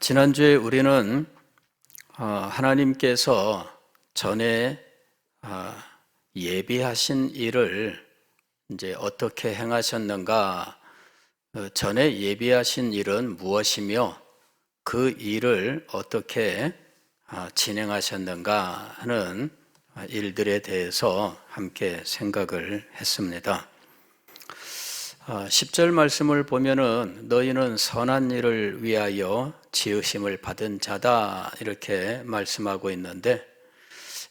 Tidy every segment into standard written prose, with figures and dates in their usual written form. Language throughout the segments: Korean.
지난주에 우리는 하나님께서 전에 예비하신 일을 이제 어떻게 행하셨는가, 전에 예비하신 일은 무엇이며 그 일을 어떻게 진행하셨는가 하는 일들에 대해서 함께 생각을 했습니다. 10절 말씀을 보면은 너희는 선한 일을 위하여 지으심을 받은 자다 이렇게 말씀하고 있는데,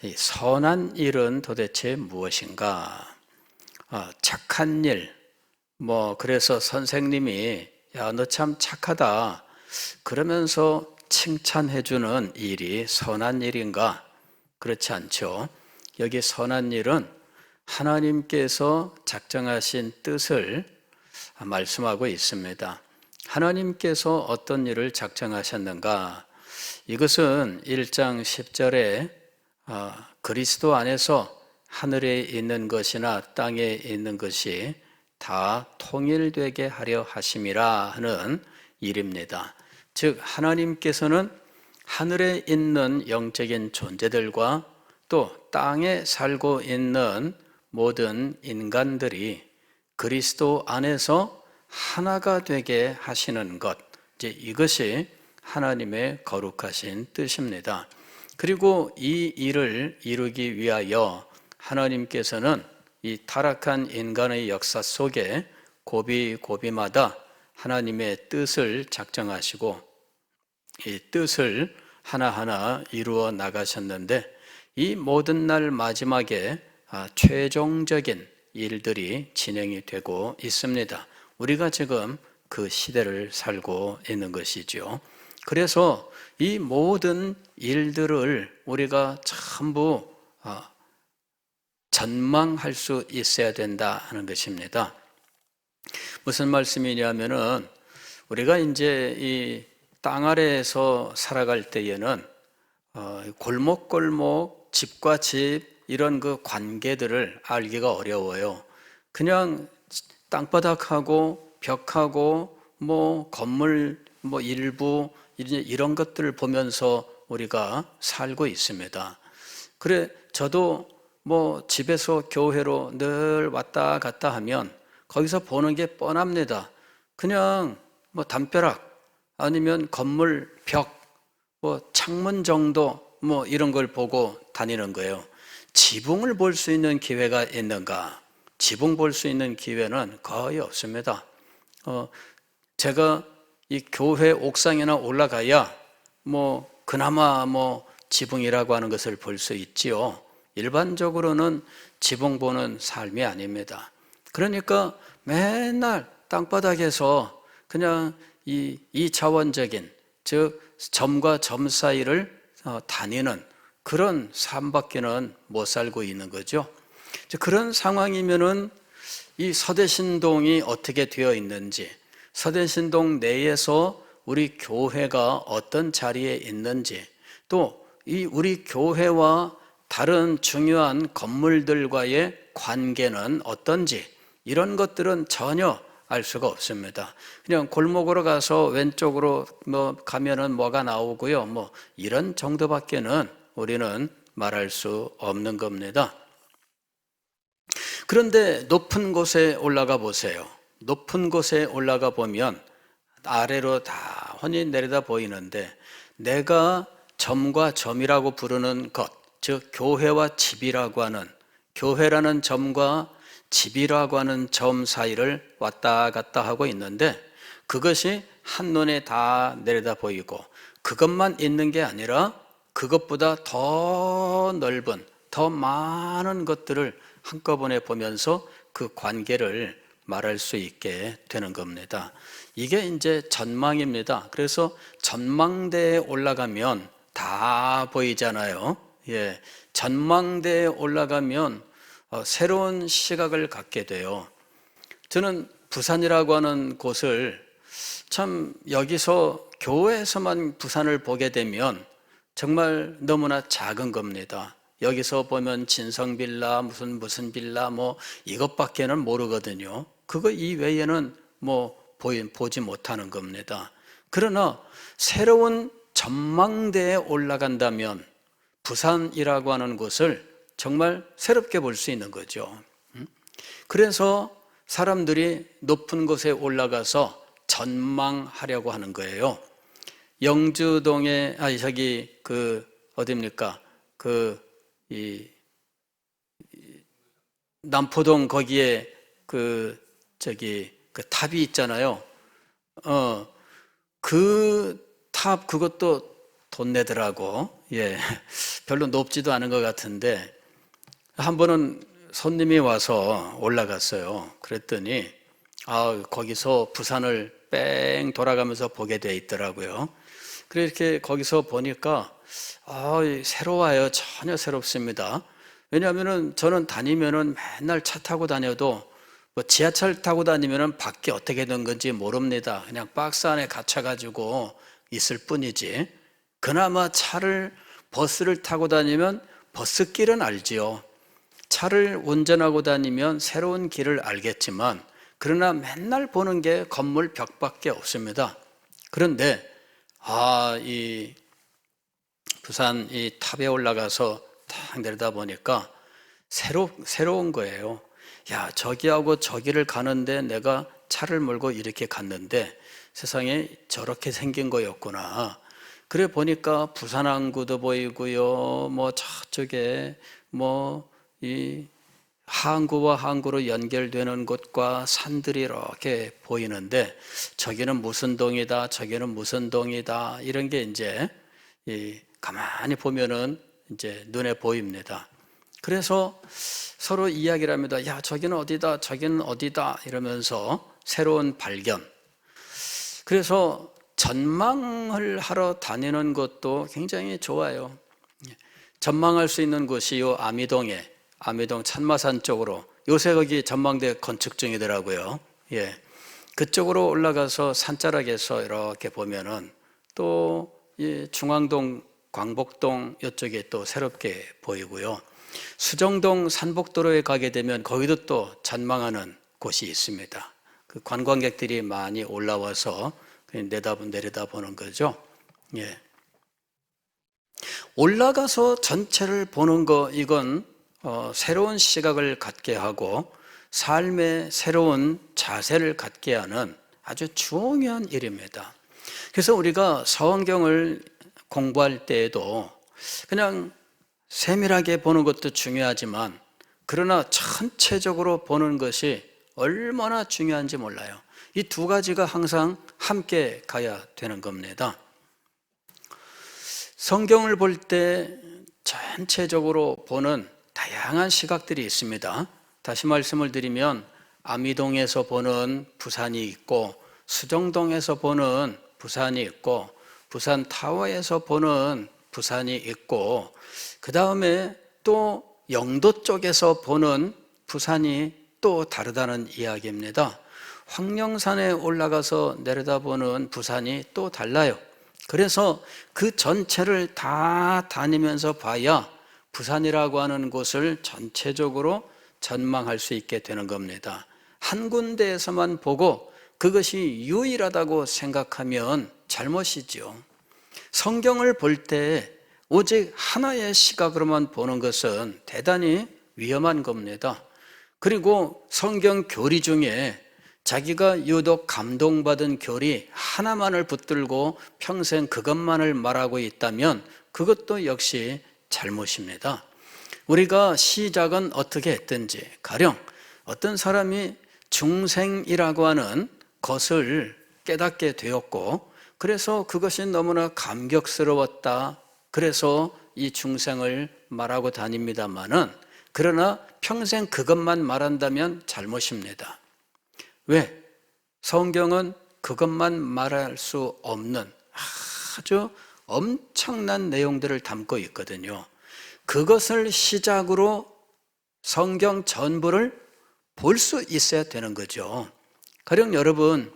이 선한 일은 도대체 무엇인가? 착한 일, 그래서 선생님이 야, 너 참 착하다 그러면서 칭찬해주는 일이 선한 일인가? 그렇지 않죠. 여기 선한 일은 하나님께서 작정하신 뜻을 말씀하고 있습니다. 하나님께서 어떤 일을 작정하셨는가? 이것은 1장 10절에 그리스도 안에서 하늘에 있는 것이나 땅에 있는 것이 다 통일되게 하려 하심이라 하는 일입니다. 즉 하나님께서는 하늘에 있는 영적인 존재들과 또 땅에 살고 있는 모든 인간들이 그리스도 안에서 하나가 되게 하시는 것, 이제 이것이 하나님의 거룩하신 뜻입니다. 그리고 이 일을 이루기 위하여 하나님께서는 이 타락한 인간의 역사 속에 고비고비마다 하나님의 뜻을 작정하시고 이 뜻을 하나하나 이루어 나가셨는데, 이 모든 날 마지막에 최종적인 일들이 진행이 되고 있습니다. 우리가 지금 그 시대를 살고 있는 것이죠. 그래서 이 모든 일들을 우리가 전부 전망할 수 있어야 된다 하는 것입니다. 무슨 말씀이냐면은 우리가 이제 이 땅 아래에서 살아갈 때에는 골목골목, 집과 집 이런 그 관계들을 알기가 어려워요. 그냥 땅바닥하고 벽하고 건물 일부 이런 것들을 보면서 우리가 살고 있습니다. 그래 저도 집에서 교회로 늘 왔다 갔다 하면 거기서 보는 게 뻔합니다. 그냥 담벼락 아니면 건물 벽 창문 정도 이런 걸 보고 다니는 거예요. 지붕을 볼 수 있는 기회가 있는가? 지붕 볼 수 있는 기회는 거의 없습니다. 제가 이 교회 옥상이나 올라가야 그나마 지붕이라고 하는 것을 볼 수 있지요. 일반적으로는 지붕 보는 삶이 아닙니다. 그러니까 맨날 땅바닥에서 그냥 이 차원적인, 즉 점과 점 사이를 다니는 그런 삶밖에는 못 살고 있는 거죠. 그런 상황이면은 이 서대신동이 어떻게 되어 있는지, 서대신동 내에서 우리 교회가 어떤 자리에 있는지, 또 이 우리 교회와 다른 중요한 건물들과의 관계는 어떤지, 이런 것들은 전혀 알 수가 없습니다. 그냥 골목으로 가서 왼쪽으로 가면은 뭐가 나오고요. 이런 정도밖에는 우리는 말할 수 없는 겁니다. 그런데 높은 곳에 올라가 보세요. 높은 곳에 올라가 보면 아래로 다 훤히 내려다 보이는데, 내가 점과 점이라고 부르는 것, 즉 교회와 집이라고 하는, 교회라는 점과 집이라고 하는 점 사이를 왔다 갔다 하고 있는데, 그것이 한눈에 다 내려다 보이고 그것만 있는 게 아니라 그것보다 더 넓은, 더 많은 것들을 한꺼번에 보면서 그 관계를 말할 수 있게 되는 겁니다. 이게 이제 전망입니다. 그래서 전망대에 올라가면 다 보이잖아요. 전망대에 올라가면 새로운 시각을 갖게 돼요. 저는 부산이라고 하는 곳을 참 여기서 교회에서만 부산을 보게 되면 정말 너무나 작은 겁니다. 여기서 보면 진성빌라 무슨 빌라 이것밖에는 모르거든요. 그거 이외에는 보지 못하는 겁니다. 그러나 새로운 전망대에 올라간다면 부산이라고 하는 곳을 정말 새롭게 볼 수 있는 거죠. 그래서 사람들이 높은 곳에 올라가서 전망하려고 하는 거예요. 영주동에 어디입니까? 남포동 거기에 그 탑이 있잖아요. 그 탑 그것도 돈 내더라고. 예. 별로 높지도 않은 것 같은데 한 번은 손님이 와서 올라갔어요. 그랬더니 거기서 부산을 뺑 돌아가면서 보게 돼 있더라고요. 그래 이렇게 거기서 보니까 새로워요. 전혀 새롭습니다. 왜냐하면은 저는 다니면은 맨날 차 타고 다녀도 뭐 지하철 타고 다니면은 밖에 어떻게 된 건지 모릅니다. 그냥 박스 안에 갇혀가지고 있을 뿐이지. 그나마 버스를 타고 다니면 버스길은 알지요. 차를 운전하고 다니면 새로운 길을 알겠지만 그러나 맨날 보는 게 건물 벽밖에 없습니다. 그런데 이 부산 이 탑에 올라가서 딱 내려다 보니까 새로운 거예요. 야, 저기하고 저기를 가는데 내가 차를 몰고 이렇게 갔는데 세상에 저렇게 생긴 거였구나. 그래 보니까 부산항구도 보이고요. 뭐 저쪽에 이 항구와 항구로 연결되는 곳과 산들이 이렇게 보이는데 저기는 무슨 동이다, 저기는 무슨 동이다 이런 게 이제 가만히 보면은 이제 눈에 보입니다. 그래서 서로 이야기를 합니다. 야, 저기는 어디다, 저기는 어디다 이러면서 새로운 발견. 그래서 전망을 하러 다니는 것도 굉장히 좋아요. 전망할 수 있는 곳이 아미동 찬마산 쪽으로 요새 거기 전망대 건축 중이더라고요. 예. 그쪽으로 올라가서 산자락에서 이렇게 보면은 또 중앙동, 광복동 이쪽에 또 새롭게 보이고요. 수정동 산복도로에 가게 되면 거기도 또 전망하는 곳이 있습니다. 그 관광객들이 많이 올라와서 내려다보는 거죠. 예. 올라가서 전체를 보는 거 이건 새로운 시각을 갖게 하고 삶의 새로운 자세를 갖게 하는 아주 중요한 일입니다. 그래서 우리가 성경을 공부할 때에도 그냥 세밀하게 보는 것도 중요하지만 그러나 전체적으로 보는 것이 얼마나 중요한지 몰라요. 이 두 가지가 항상 함께 가야 되는 겁니다. 성경을 볼 때 전체적으로 보는 다양한 시각들이 있습니다. 다시 말씀을 드리면 아미동에서 보는 부산이 있고 수정동에서 보는 부산이 있고 부산 타워에서 보는 부산이 있고 그 다음에 또 영도 쪽에서 보는 부산이 또 다르다는 이야기입니다. 황령산에 올라가서 내려다보는 부산이 또 달라요. 그래서 그 전체를 다 다니면서 봐야 부산이라고 하는 곳을 전체적으로 전망할 수 있게 되는 겁니다. 한 군데에서만 보고 그것이 유일하다고 생각하면 잘못이죠. 성경을 볼 때 오직 하나의 시각으로만 보는 것은 대단히 위험한 겁니다. 그리고 성경 교리 중에 자기가 유독 감동받은 교리 하나만을 붙들고 평생 그것만을 말하고 있다면 그것도 역시 잘못입니다. 우리가 시작은 어떻게 했든지 가령 어떤 사람이 중생이라고 하는 것을 깨닫게 되었고 그래서 그것이 너무나 감격스러웠다. 그래서 이 중생을 말하고 다닙니다마는 그러나 평생 그것만 말한다면 잘못입니다. 왜? 성경은 그것만 말할 수 없는 아주 엄청난 내용들을 담고 있거든요. 그것을 시작으로 성경 전부를 볼 수 있어야 되는 거죠. 가령 여러분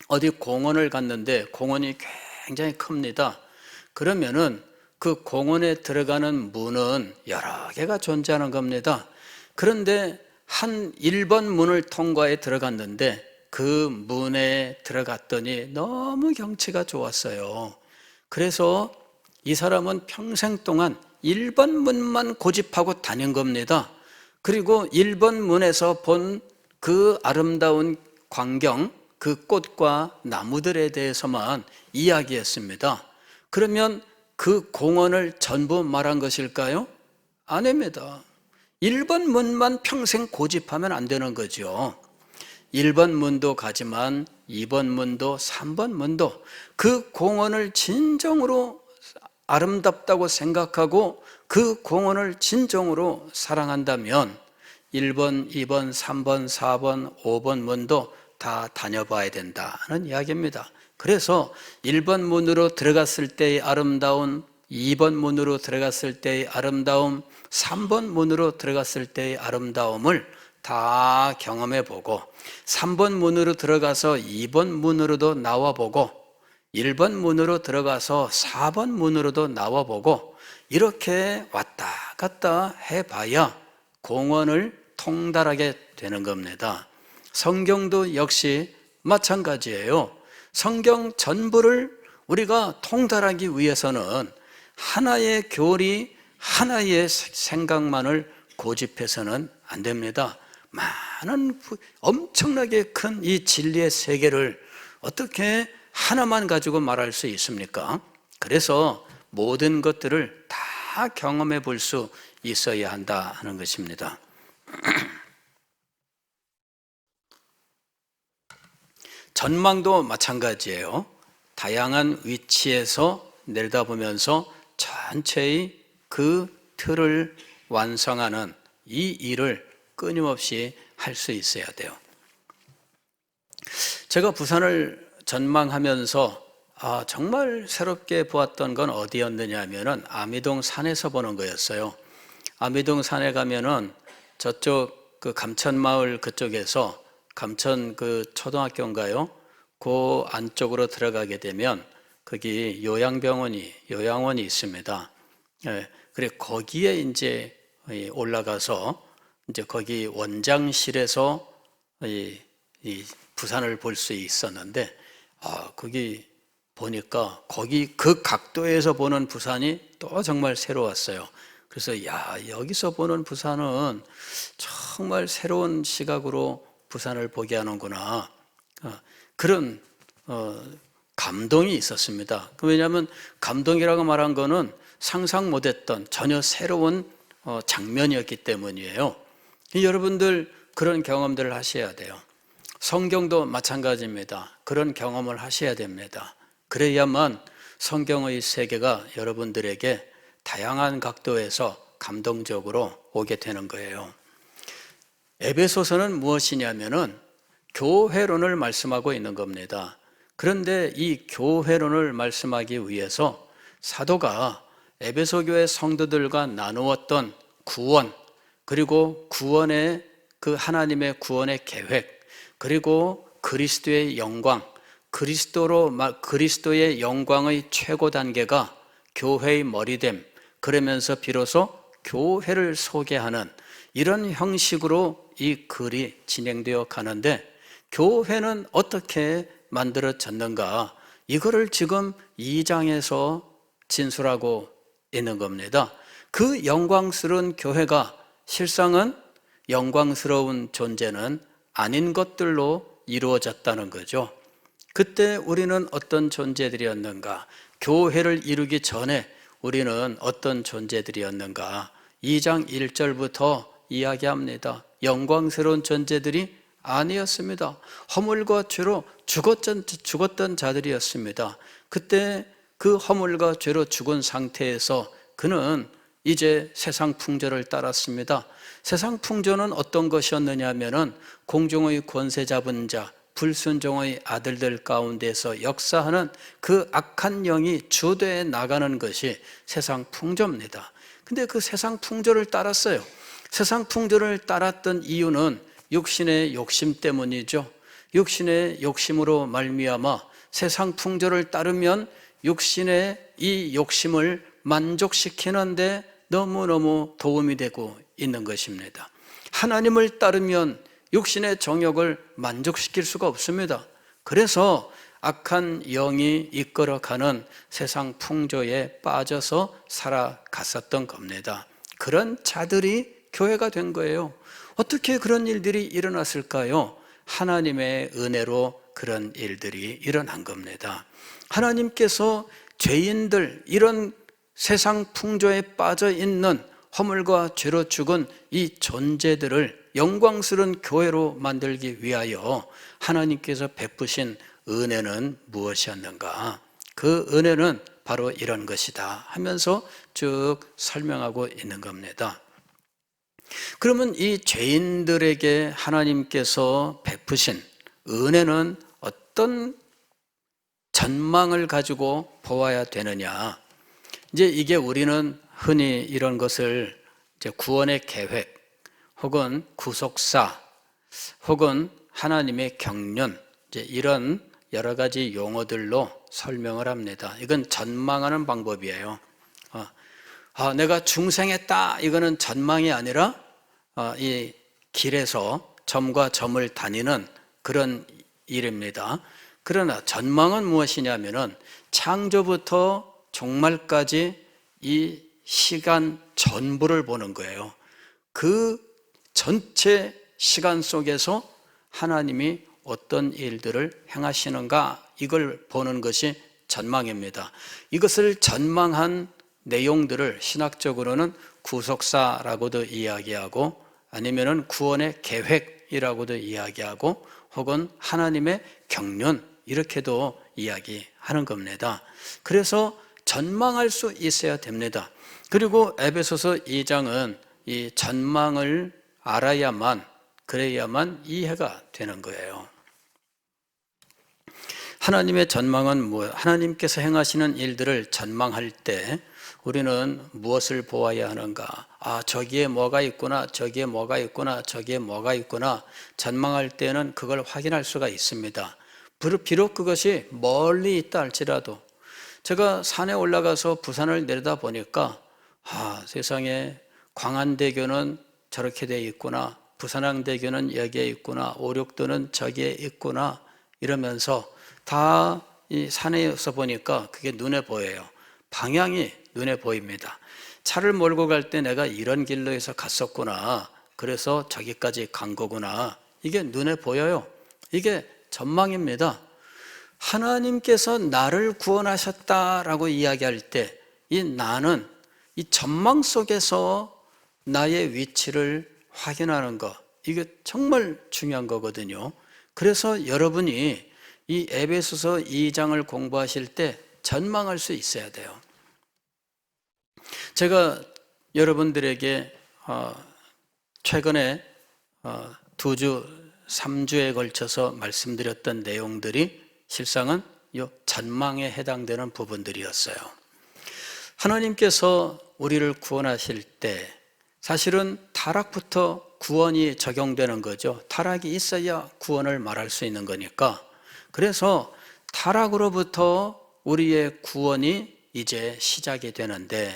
어디 공원을 갔는데 공원이 굉장히 큽니다. 그러면은 그 공원에 들어가는 문은 여러 개가 존재하는 겁니다. 그런데 한 1번 문을 통과해 들어갔는데 그 그 문에 들어갔더니 너무 경치가 좋았어요. 그래서 이 사람은 평생 동안 1번 문만 고집하고 다닌 겁니다. 그리고 1번 문에서 본 그 아름다운 광경, 그 꽃과 나무들에 대해서만 이야기했습니다. 그러면 그 공원을 전부 말한 것일까요? 아닙니다. 1번 문만 평생 고집하면 안 되는 거죠. 1번 문도 가지만 2번 문도 3번 문도 그 공원을 진정으로 아름답다고 생각하고 그 공원을 진정으로 사랑한다면 1번, 2번, 3번, 4번, 5번 문도 다 다녀봐야 된다는 이야기입니다. 그래서 1번 문으로 들어갔을 때의 아름다움, 2번 문으로 들어갔을 때의 아름다움, 3번 문으로 들어갔을 때의 아름다움을 다 경험해 보고 3번 문으로 들어가서 2번 문으로도 나와 보고 1번 문으로 들어가서 4번 문으로도 나와 보고 이렇게 왔다 갔다 해봐야 공원을 통달하게 되는 겁니다. 성경도 역시 마찬가지예요. 성경 전부를 우리가 통달하기 위해서는 하나의 교리, 하나의 생각만을 고집해서는 안 됩니다. 많은 엄청나게 큰 이 진리의 세계를 어떻게 하나만 가지고 말할 수 있습니까? 그래서 모든 것들을 다 경험해 볼 수 있어야 한다 하는 것입니다. 전망도 마찬가지예요. 다양한 위치에서 내려다보면서 전체의 그 틀을 완성하는 이 일을 끊임없이 할 수 있어야 돼요. 제가 부산을 전망하면서 정말 새롭게 보았던 건 어디였느냐 하면은 아미동 산에서 보는 거였어요. 아미동 산에 가면은 저쪽 그 감천마을 그쪽에서 감천 그 초등학교인가요? 그 안쪽으로 들어가게 되면 거기 요양원이 있습니다. 예, 그래 거기에 이제 올라가서 이제 거기 원장실에서 이 부산을 볼 수 있었는데 거기 보니까 거기 그 각도에서 보는 부산이 또 정말 새로웠어요. 그래서 여기서 보는 부산은 정말 새로운 시각으로 부산을 보게 하는구나. 그런 감동이 있었습니다. 왜냐하면 감동이라고 말한 거는 상상 못했던 전혀 새로운 장면이었기 때문이에요. 여러분들 그런 경험들을 하셔야 돼요. 성경도 마찬가지입니다. 그런 경험을 하셔야 됩니다. 그래야만 성경의 세계가 여러분들에게 다양한 각도에서 감동적으로 오게 되는 거예요. 에베소서는 무엇이냐면은 교회론을 말씀하고 있는 겁니다. 그런데 이 교회론을 말씀하기 위해서 사도가 에베소 교회 성도들과 나누었던 구원, 그리고 구원의 그 하나님의 구원의 계획, 그리고 그리스도의 영광, 그리스도의 영광의 최고 단계가 교회의 머리됨, 그러면서 비로소 교회를 소개하는 이런 형식으로 이 글이 진행되어 가는데 교회는 어떻게 만들어졌는가? 이거를 지금 2장에서 진술하고 있는 겁니다. 그 영광스러운 교회가 실상은 영광스러운 존재는 아닌 것들로 이루어졌다는 거죠. 그때 우리는 어떤 존재들이었는가? 교회를 이루기 전에 우리는 어떤 존재들이었는가? 2장 1절부터 이야기합니다. 영광스러운 존재들이 아니었습니다. 허물과 죄로 죽었던 자들이었습니다. 그때 그 허물과 죄로 죽은 상태에서 그는 이제 세상 풍조를 따랐습니다. 세상 풍조는 어떤 것이었느냐 하면은 공중의 권세 잡은 자, 불순종의 아들들 가운데서 역사하는 그 악한 영이 주도해 나가는 것이 세상 풍조입니다. 근데 그 세상 풍조를 따랐어요. 세상 풍조를 따랐던 이유는 육신의 욕심 때문이죠. 육신의 욕심으로 말미암아 세상 풍조를 따르면 육신의 이 욕심을 만족시키는데 너무너무 도움이 되고 있는 것입니다. 하나님을 따르면 육신의 정욕을 만족시킬 수가 없습니다. 그래서 악한 영이 이끌어가는 세상 풍조에 빠져서 살아갔었던 겁니다. 그런 자들이 교회가 된 거예요. 어떻게 그런 일들이 일어났을까요? 하나님의 은혜로 그런 일들이 일어난 겁니다. 하나님께서 죄인들, 이런 세상 풍조에 빠져 있는 허물과 죄로 죽은 이 존재들을 영광스러운 교회로 만들기 위하여 하나님께서 베푸신 은혜는 무엇이었는가? 그 은혜는 바로 이런 것이다 하면서 쭉 설명하고 있는 겁니다. 그러면 이 죄인들에게 하나님께서 베푸신 은혜는 어떤 전망을 가지고 보아야 되느냐? 이제 이게 우리는 흔히 이런 것을 이제 구원의 계획, 혹은 구속사, 혹은 하나님의 경륜, 이제 이런 여러 가지 용어들로 설명을 합니다. 이건 전망하는 방법이에요. 내가 중생했다, 이거는 전망이 아니라 이 길에서 점과 점을 다니는 그런 일입니다. 그러나 전망은 무엇이냐면은 창조부터 종말까지 이 시간 전부를 보는 거예요. 그 전체 시간 속에서 하나님이 어떤 일들을 행하시는가, 이걸 보는 것이 전망입니다. 이것을 전망한 내용들을 신학적으로는 구속사라고도 이야기하고, 아니면은 구원의 계획이라고도 이야기하고, 혹은 하나님의 경륜, 이렇게도 이야기하는 겁니다. 그래서 전망할 수 있어야 됩니다. 그리고 에베소서 2장은 이 전망을 알아야만, 그래야만 이해가 되는 거예요. 하나님의 전망은 하나님께서 행하시는 일들을 전망할 때 우리는 무엇을 보아야 하는가? 저기에 뭐가 있구나, 저기에 뭐가 있구나, 저기에 뭐가 있구나. 전망할 때는 그걸 확인할 수가 있습니다. 비록 그것이 멀리 있다 할지라도, 제가 산에 올라가서 부산을 내려다 보니까 세상에 광안대교는 저렇게 돼 있구나, 부산항대교는 여기에 있구나, 오륙도는 저기에 있구나, 이러면서 다 이 산에서 보니까 그게 눈에 보여요. 방향이 눈에 보입니다. 차를 몰고 갈 때 내가 이런 길로 해서 갔었구나, 그래서 저기까지 간 거구나, 이게 눈에 보여요. 이게 전망입니다. 하나님께서 나를 구원하셨다라고 이야기할 때 이 나는 이 전망 속에서 나의 위치를 확인하는 것, 이게 정말 중요한 거거든요. 그래서 여러분이 이 에베소서 2장을 공부하실 때 전망할 수 있어야 돼요. 제가 여러분들에게 최근에 2주, 3주에 걸쳐서 말씀드렸던 내용들이 실상은 이 전망에 해당되는 부분들이었어요. 하나님께서 우리를 구원하실 때 사실은 타락부터 구원이 적용되는 거죠. 타락이 있어야 구원을 말할 수 있는 거니까. 그래서 타락으로부터 우리의 구원이 이제 시작이 되는데,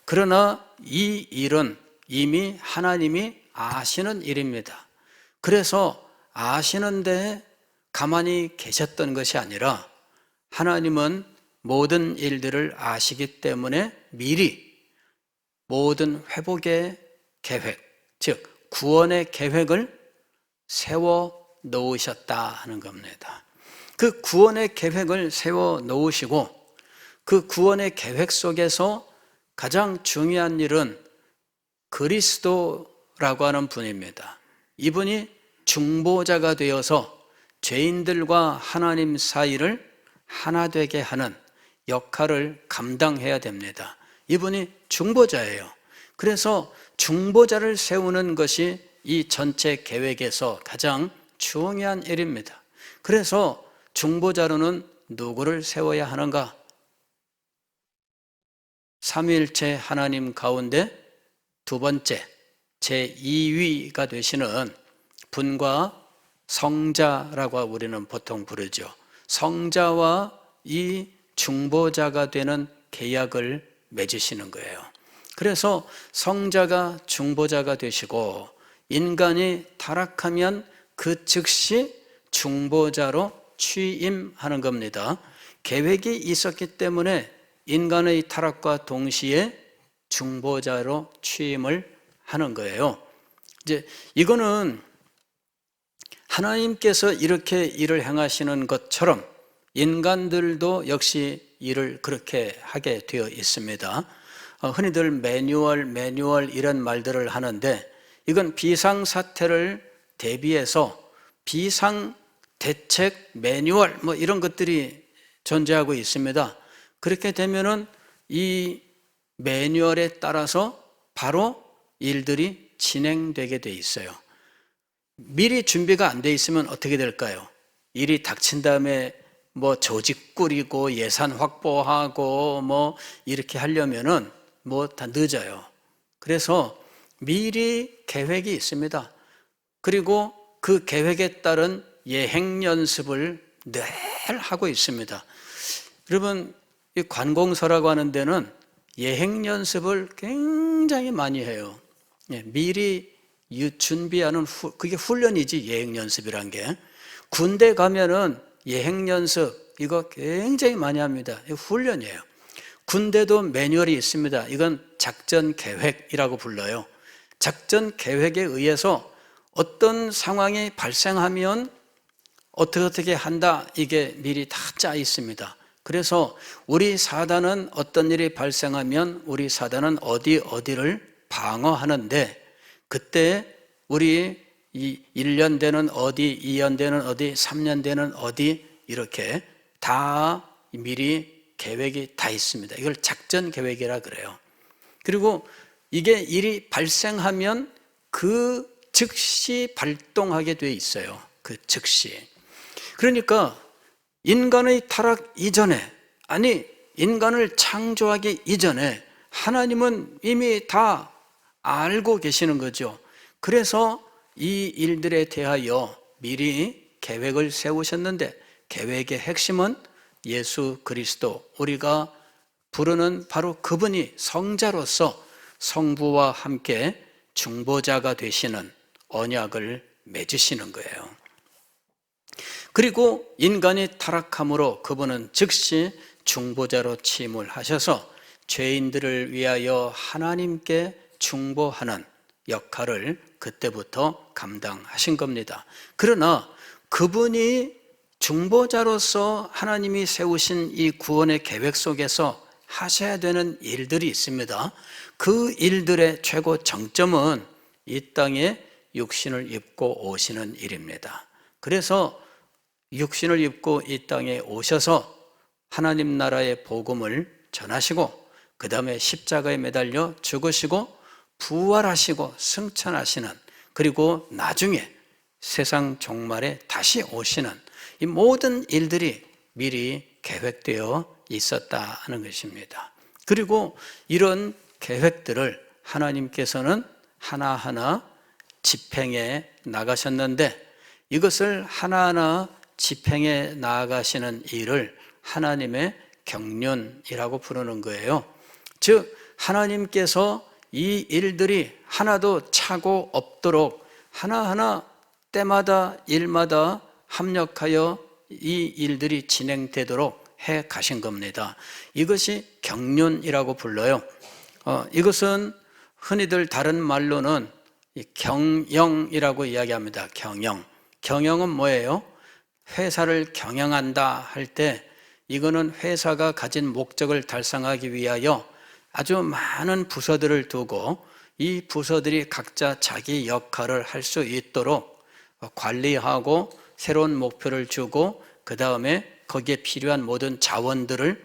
그러나 이 일은 이미 하나님이 아시는 일입니다. 그래서 아시는데 가만히 계셨던 것이 아니라 하나님은 모든 일들을 아시기 때문에 미리 모든 회복의 계획, 즉 구원의 계획을 세워 놓으셨다 하는 겁니다. 그 구원의 계획을 세워 놓으시고, 그 구원의 계획 속에서 가장 중요한 일은 그리스도라고 하는 분입니다. 이분이 중보자가 되어서 죄인들과 하나님 사이를 하나 되게 하는 역할을 감당해야 됩니다. 이분이 중보자예요. 그래서 중보자를 세우는 것이 이 전체 계획에서 가장 중요한 일입니다. 그래서 중보자로는 누구를 세워야 하는가? 삼위일체 하나님 가운데 두 번째, 제2위가 되시는 분과 성자라고 우리는 보통 부르죠. 성자와 이 중보자가 되는 계약을 맺으시는 거예요. 그래서 성자가 중보자가 되시고 인간이 타락하면 그 즉시 중보자로 취임하는 겁니다. 계획이 있었기 때문에 인간의 타락과 동시에 중보자로 취임을 하는 거예요. 이제 이거는 하나님께서 이렇게 일을 행하시는 것처럼 인간들도 역시 일을 그렇게 하게 되어 있습니다. 흔히들 매뉴얼 이런 말들을 하는데 이건 비상사태를 대비해서 비상대책 매뉴얼 뭐 이런 것들이 존재하고 있습니다. 그렇게 되면은 이 매뉴얼에 따라서 바로 일들이 진행되게 돼 있어요. 미리 준비가 안 돼 있으면 어떻게 될까요? 일이 닥친 다음에 뭐 조직 꾸리고 예산 확보하고 뭐 이렇게 하려면은 뭐 다 늦어요. 그래서 미리 계획이 있습니다. 그리고 그 계획에 따른 예행 연습을 늘 하고 있습니다. 여러분, 이 관공서라고 하는 데는 예행 연습을 굉장히 많이 해요. 미리 준비하는 그게 훈련이지, 예행 연습이란 게. 군대 가면은 예행 연습 이거 굉장히 많이 합니다. 이거 훈련이에요. 군대도 매뉴얼이 있습니다. 이건 작전 계획이라고 불러요. 작전 계획에 의해서 어떤 상황이 발생하면 어떻게 한다, 이게 미리 다 짜 있습니다. 그래서 우리 사단은 어떤 일이 발생하면 우리 사단은 어디를 방어하는데, 그때 우리 1년 되는 어디, 2년 되는 어디, 3년 되는 어디, 이렇게 다 미리 계획이 다 있습니다. 이걸 작전 계획이라 그래요. 그리고 이게 일이 발생하면 그 즉시 발동하게 돼 있어요. 그 즉시. 그러니까 인간의 타락 이전에, 아니 인간을 창조하기 이전에 하나님은 이미 다 알고 계시는 거죠. 그래서 이 일들에 대하여 미리 계획을 세우셨는데, 계획의 핵심은 예수 그리스도, 우리가 부르는 바로 그분이 성자로서 성부와 함께 중보자가 되시는 언약을 맺으시는 거예요. 그리고 인간이 타락함으로 그분은 즉시 중보자로 취임을 하셔서 죄인들을 위하여 하나님께 중보하는 역할을 그때부터 감당하신 겁니다. 그러나 그분이 중보자로서 하나님이 세우신 이 구원의 계획 속에서 하셔야 되는 일들이 있습니다. 그 일들의 최고 정점은 이 땅에 육신을 입고 오시는 일입니다. 그래서 육신을 입고 이 땅에 오셔서 하나님 나라의 복음을 전하시고, 그 다음에 십자가에 매달려 죽으시고 부활하시고 승천하시는, 그리고 나중에 세상 종말에 다시 오시는 이 모든 일들이 미리 계획되어 있었다는 것입니다. 그리고 이런 계획들을 하나님께서는 하나하나 집행해 나가셨는데, 이것을 하나하나 집행해 나아가시는 일을 하나님의 경륜이라고 부르는 거예요. 즉 하나님께서 이 일들이 하나도 차고 없도록 하나하나 때마다 일마다 합력하여 이 일들이 진행되도록 해 가신 겁니다. 이것이 경륜이라고 불러요. 이것은 흔히들 다른 말로는 경영이라고 이야기합니다. 경영은 뭐예요? 회사를 경영한다 할 때 이거는 회사가 가진 목적을 달성하기 위하여 아주 많은 부서들을 두고 이 부서들이 각자 자기 역할을 할 수 있도록 관리하고 새로운 목표를 주고, 그 다음에 거기에 필요한 모든 자원들을,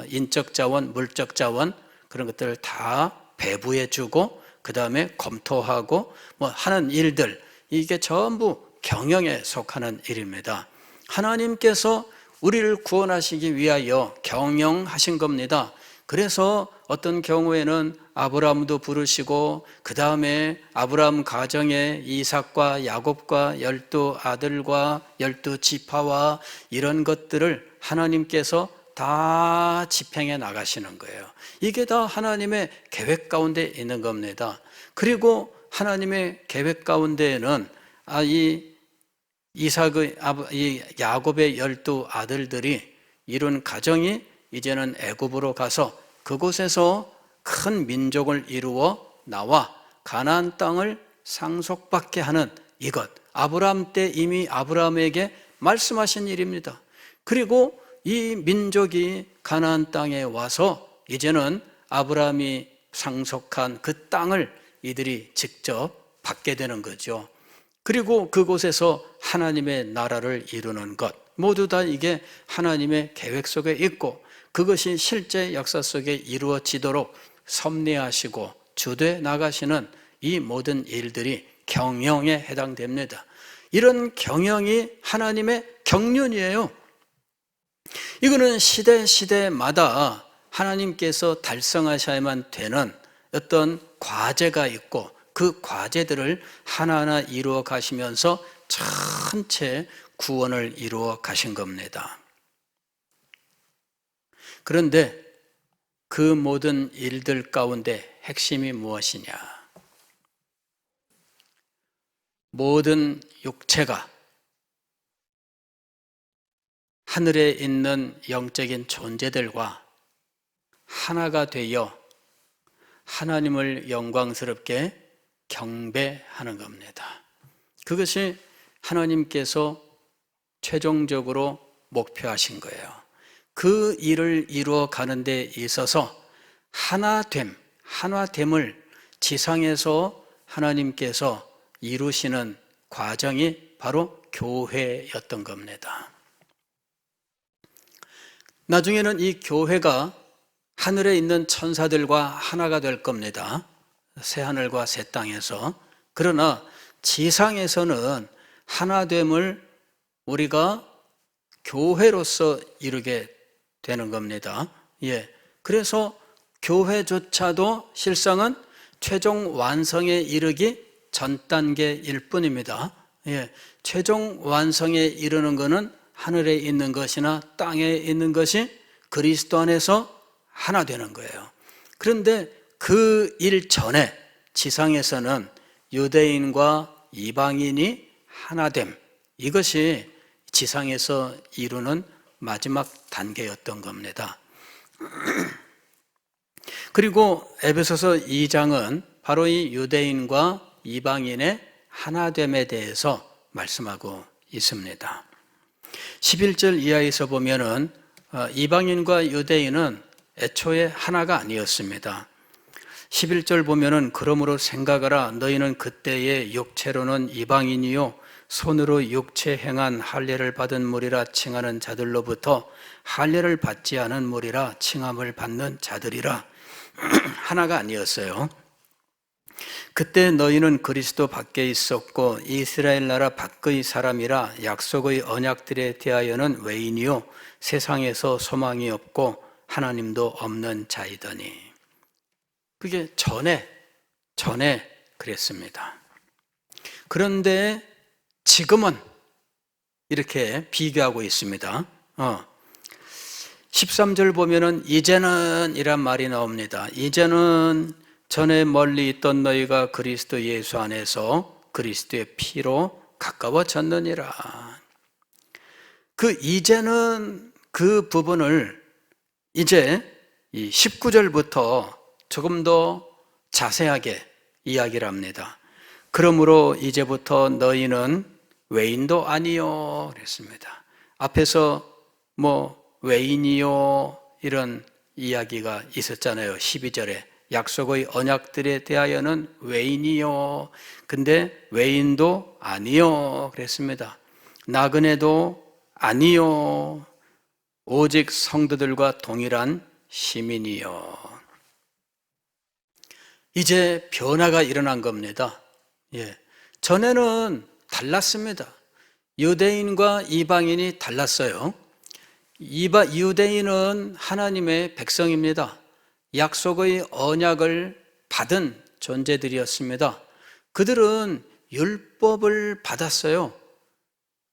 인적 자원, 물적 자원, 그런 것들을 다 배부해 주고, 그 다음에 검토하고 뭐 하는 일들, 이게 전부 경영에 속하는 일입니다. 하나님께서 우리를 구원하시기 위하여 경영하신 겁니다. 그래서 어떤 경우에는 아브라함도 부르시고, 그 다음에 아브라함 가정에 이삭과 야곱과 12 아들과 12 지파와 이런 것들을 하나님께서 다 집행해 나가시는 거예요. 이게 다 하나님의 계획 가운데 있는 겁니다. 그리고 하나님의 계획 가운데에는 이 야곱의 12 아들들이 이룬 가정이 이제는 애굽으로 가서 그곳에서 큰 민족을 이루어 나와 가나안 땅을 상속받게 하는 이것, 아브라함 때 이미 아브라함에게 말씀하신 일입니다. 그리고 이 민족이 가나안 땅에 와서 이제는 아브라함이 상속한 그 땅을 이들이 직접 받게 되는 거죠. 그리고 그곳에서 하나님의 나라를 이루는 것, 모두 다 이게 하나님의 계획 속에 있고 그것이 실제 역사 속에 이루어지도록 섭리하시고 주도해 나가시는 이 모든 일들이 경영에 해당됩니다. 이런 경영이 하나님의 경륜이에요. 이거는 시대마다 하나님께서 달성하셔야만 되는 어떤 과제가 있고 그 과제들을 하나하나 이루어 가시면서 전체 구원을 이루어 가신 겁니다. 그런데 그 모든 일들 가운데 핵심이 무엇이냐? 모든 육체가 하늘에 있는 영적인 존재들과 하나가 되어 하나님을 영광스럽게 경배하는 겁니다. 그것이 하나님께서 최종적으로 목표하신 거예요. 그 일을 이루어 가는 데 있어서 하나됨을 지상에서 하나님께서 이루시는 과정이 바로 교회였던 겁니다. 나중에는 이 교회가 하늘에 있는 천사들과 하나가 될 겁니다. 새하늘과 새 땅에서. 그러나 지상에서는 하나됨을 우리가 교회로서 이루게 되는 겁니다. 그래서 교회조차도 실상은 최종 완성에 이르기 전 단계일 뿐입니다. 최종 완성에 이르는 것은 하늘에 있는 것이나 땅에 있는 것이 그리스도 안에서 하나 되는 거예요. 그런데 그 일 전에 지상에서는 유대인과 이방인이 하나됨, 이것이 지상에서 이루는 마지막 단계였던 겁니다. 그리고 에베소서 2장은 바로 이 유대인과 이방인의 하나됨에 대해서 말씀하고 있습니다. 11절 이하에서 보면은 이방인과 유대인은 애초에 하나가 아니었습니다. 11절 보면은 그러므로 생각하라 너희는 그때의 육체로는 이방인이요 손으로 육체 행한 할례를 받은 무리라 칭하는 자들로부터 할례를 받지 않은 무리라 칭함을 받는 자들이라. 하나가 아니었어요. 그때 너희는 그리스도 밖에 있었고 이스라엘 나라 밖의 사람이라 약속의 언약들에 대하여는 외인이요 세상에서 소망이 없고 하나님도 없는 자이더니. 그게 전에 그랬습니다. 그런데 지금은 이렇게 비교하고 있습니다. 13절 보면은 이제는 이란 말이 나옵니다. 이제는 전에 멀리 있던 너희가 그리스도 예수 안에서 그리스도의 피로 가까워졌느니라. 그 이제는 그 부분을 이제 이 19절부터 조금 더 자세하게 이야기를 합니다. 그러므로 이제부터 너희는 외인도 아니요 그랬습니다. 앞에서 외인이요 이런 이야기가 있었잖아요. 12절에 약속의 언약들에 대하여는 외인이요. 근데 외인도 아니요 그랬습니다. 나그네도 아니요. 오직 성도들과 동일한 시민이요. 이제 변화가 일어난 겁니다. 전에는 달랐습니다. 유대인과 이방인이 달랐어요. 유대인은 하나님의 백성입니다. 약속의 언약을 받은 존재들이었습니다. 그들은 율법을 받았어요.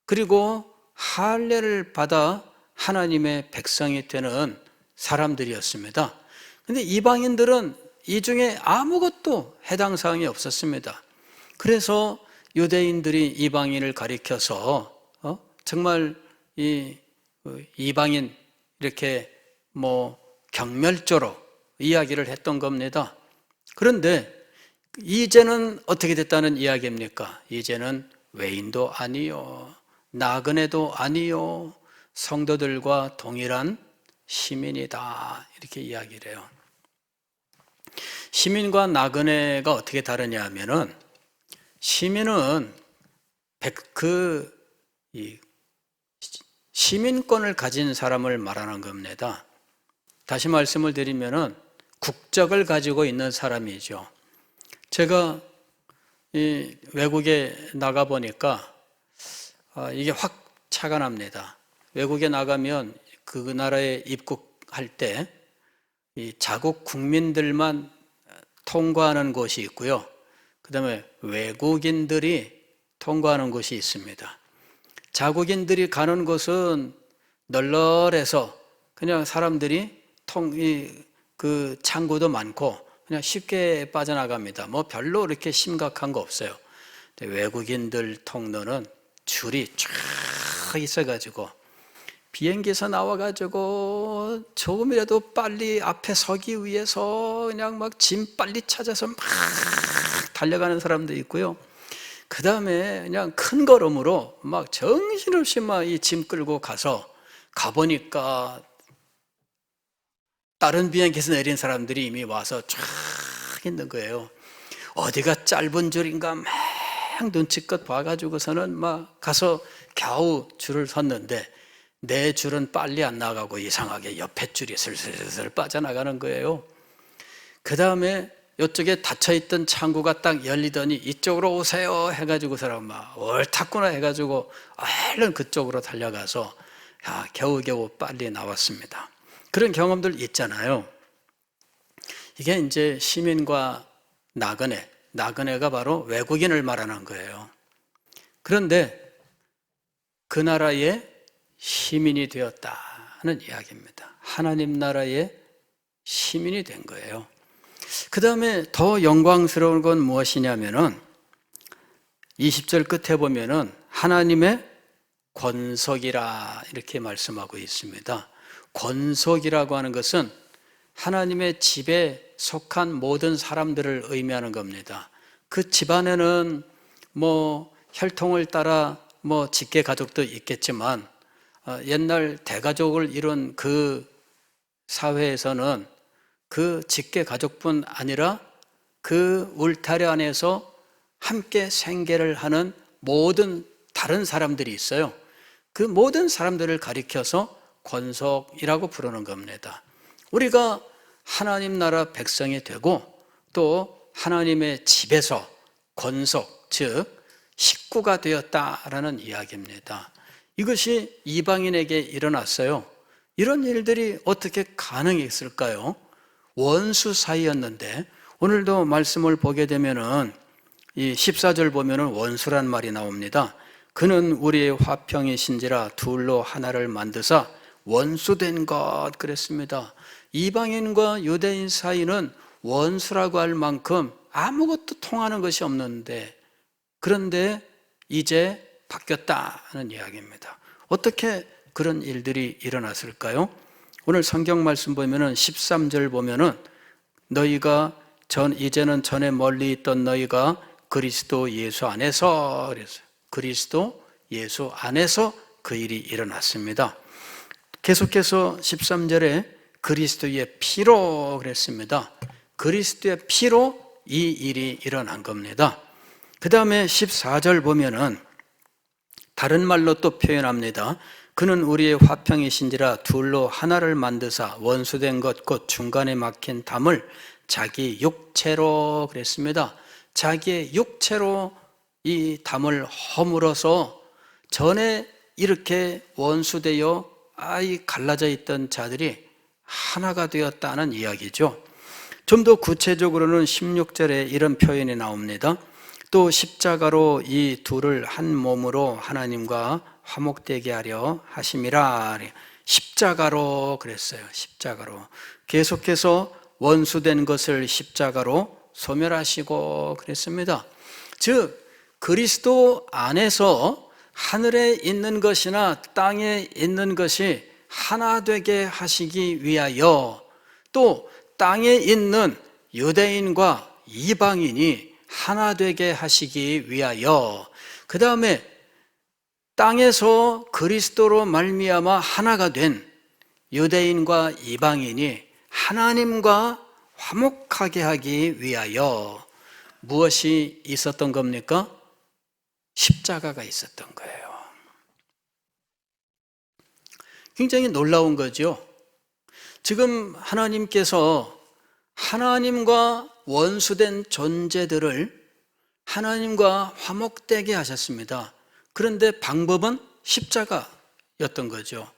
그리고 할례를 받아 하나님의 백성이 되는 사람들이었습니다. 그런데 이방인들은 이 중에 아무것도 해당 사항이 없었습니다. 그래서 유대인들이 이방인을 가리켜서 정말 이방인 이렇게 경멸조로 이야기를 했던 겁니다. 그런데 이제는 어떻게 됐다는 이야기입니까? 이제는 외인도 아니요, 나그네도 아니요, 성도들과 동일한 시민이다, 이렇게 이야기를 해요. 시민과 나그네가 어떻게 다르냐 하면은, 시민은 시민권을 가진 사람을 말하는 겁니다. 다시 말씀을 드리면은 국적을 가지고 있는 사람이죠. 제가 외국에 나가 보니까 이게 확 차가 납니다. 외국에 나가면 그 나라에 입국할 때 이 자국 국민들만 통과하는 곳이 있고요. 그 다음에 외국인들이 통과하는 곳이 있습니다. 자국인들이 가는 곳은 널널해서 그냥 사람들이 그 창구도 많고 그냥 쉽게 빠져나갑니다. 별로 이렇게 심각한 거 없어요. 근데 외국인들 통로는 줄이 쫙 있어가지고 비행기에서 나와가지고 조금이라도 빨리 앞에 서기 위해서 그냥 짐 빨리 찾아서 막 달려가는 사람도 있고요. 그 다음에 그냥 큰 걸음으로 정신없이 이 짐 끌고 가보니까 다른 비행기에서 내린 사람들이 이미 와서 쫙 있는 거예요. 어디가 짧은 줄인가 막 눈치껏 봐가지고서는 가서 겨우 줄을 섰는데 내 줄은 빨리 안 나가고 이상하게 옆에 줄이 슬슬슬 빠져나가는 거예요. 그 다음에 이쪽에 닫혀있던 창구가 딱 열리더니 이쪽으로 오세요 해가지고 사람 옳았구나 해가지고 얼른 그쪽으로 달려가서 겨우겨우 빨리 나왔습니다. 그런 경험들 있잖아요. 이게 이제 시민과 나그네가 바로 외국인을 말하는 거예요. 그런데 그 나라의 시민이 되었다는 이야기입니다. 하나님 나라의 시민이 된 거예요. 그 다음에 더 영광스러운 건 무엇이냐면은 20절 끝에 보면은 하나님의 권속이라 이렇게 말씀하고 있습니다. 권속이라고 하는 것은 하나님의 집에 속한 모든 사람들을 의미하는 겁니다. 그 집안에는 혈통을 따라 직계 가족도 있겠지만 옛날 대가족을 이룬 그 사회에서는 그 직계 가족뿐 아니라 그 울타리 안에서 함께 생계를 하는 모든 다른 사람들이 있어요. 그 모든 사람들을 가리켜서 권속이라고 부르는 겁니다. 우리가 하나님 나라 백성이 되고 또 하나님의 집에서 권속, 즉 식구가 되었다라는 이야기입니다. 이것이 이방인에게 일어났어요. 이런 일들이 어떻게 가능했을까요? 원수 사이였는데 오늘도 말씀을 보게 되면은 이 14절 보면은 원수란 말이 나옵니다. 그는 우리의 화평이신지라 둘로 하나를 만드사 원수된 것 그랬습니다. 이방인과 유대인 사이는 원수라고 할 만큼 아무것도 통하는 것이 없는데 그런데 이제 바뀌었다는 이야기입니다. 어떻게 그런 일들이 일어났을까요? 오늘 성경 말씀 보면은 13절 보면은 너희가 이제는 전에 멀리 있던 너희가 그리스도 예수 안에서 그랬어요. 그리스도 예수 안에서 그 일이 일어났습니다. 계속해서 13절에 그리스도의 피로 그랬습니다. 그리스도의 피로 이 일이 일어난 겁니다. 그 다음에 14절 보면은 다른 말로 또 표현합니다. 그는 우리의 화평이신지라 둘로 하나를 만드사 원수된 것 곧 중간에 막힌 담을 자기 육체로 그랬습니다. 자기의 육체로 이 담을 허물어서 전에 이렇게 원수되어 갈라져 있던 자들이 하나가 되었다는 이야기죠. 좀 더 구체적으로는 16절에 이런 표현이 나옵니다. 또 십자가로 이 둘을 한 몸으로 하나님과 화목되게 하려 하심이라. 십자가로 그랬어요. 십자가로. 계속해서 원수된 것을 십자가로 소멸하시고 그랬습니다. 즉 그리스도 안에서 하늘에 있는 것이나 땅에 있는 것이 하나 되게 하시기 위하여, 또 땅에 있는 유대인과 이방인이 하나 되게 하시기 위하여, 그 다음에 땅에서 그리스도로 말미암아 하나가 된 유대인과 이방인이 하나님과 화목하게 하기 위하여 무엇이 있었던 겁니까? 십자가가 있었던 거예요. 굉장히 놀라운 거죠. 지금 하나님께서 하나님과 원수된 존재들을 하나님과 화목되게 하셨습니다. 그런데 방법은 십자가였던 거죠.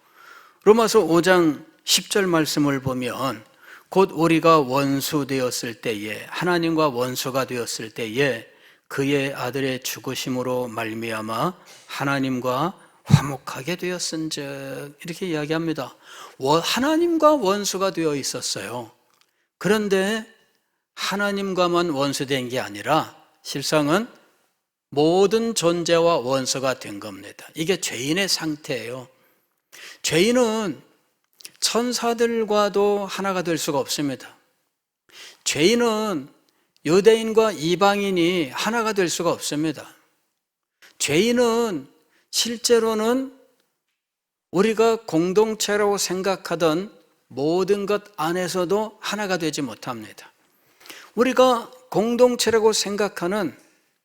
로마서 5장 10절 말씀을 보면 곧 우리가 원수 되었을 때에, 하나님과 원수가 되었을 때에 그의 아들의 죽으심으로 말미암아 하나님과 화목하게 되었은즉, 이렇게 이야기합니다. 하나님과 원수가 되어 있었어요. 그런데 하나님과만 원수된 게 아니라 실상은 모든 존재와 원수가 된 겁니다. 이게 죄인의 상태예요. 죄인은 천사들과도 하나가 될 수가 없습니다. 죄인은 유대인과 이방인이 하나가 될 수가 없습니다. 죄인은 실제로는 우리가 공동체라고 생각하던 모든 것 안에서도 하나가 되지 못합니다. 우리가 공동체라고 생각하는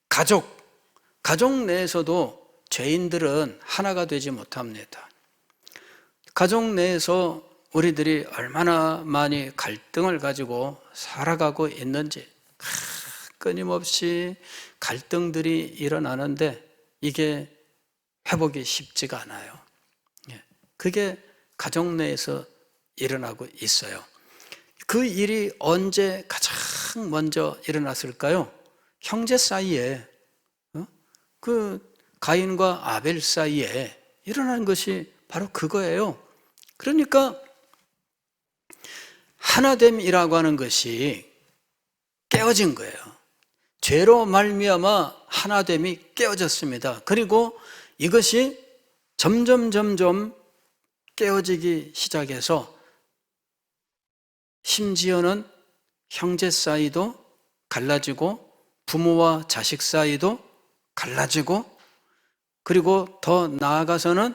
가족 내에서도 죄인들은 하나가 되지 못합니다. 가족 내에서 우리들이 얼마나 많이 갈등을 가지고 살아가고 있는지, 끊임없이 갈등들이 일어나는데 이게 회복이 쉽지가 않아요. 그게 가정 내에서 일어나고 있어요. 그 일이 언제 가장 먼저 일어났을까요? 형제 사이에, 그 가인과 아벨 사이에 일어난 것이 바로 그거예요. 그러니까 하나됨이라고 하는 것이 깨어진 거예요. 죄로 말미암아 하나됨이 깨어졌습니다. 그리고 이것이 점점 깨어지기 시작해서 심지어는 형제 사이도 갈라지고 부모와 자식 사이도 갈라지고, 그리고 더 나아가서는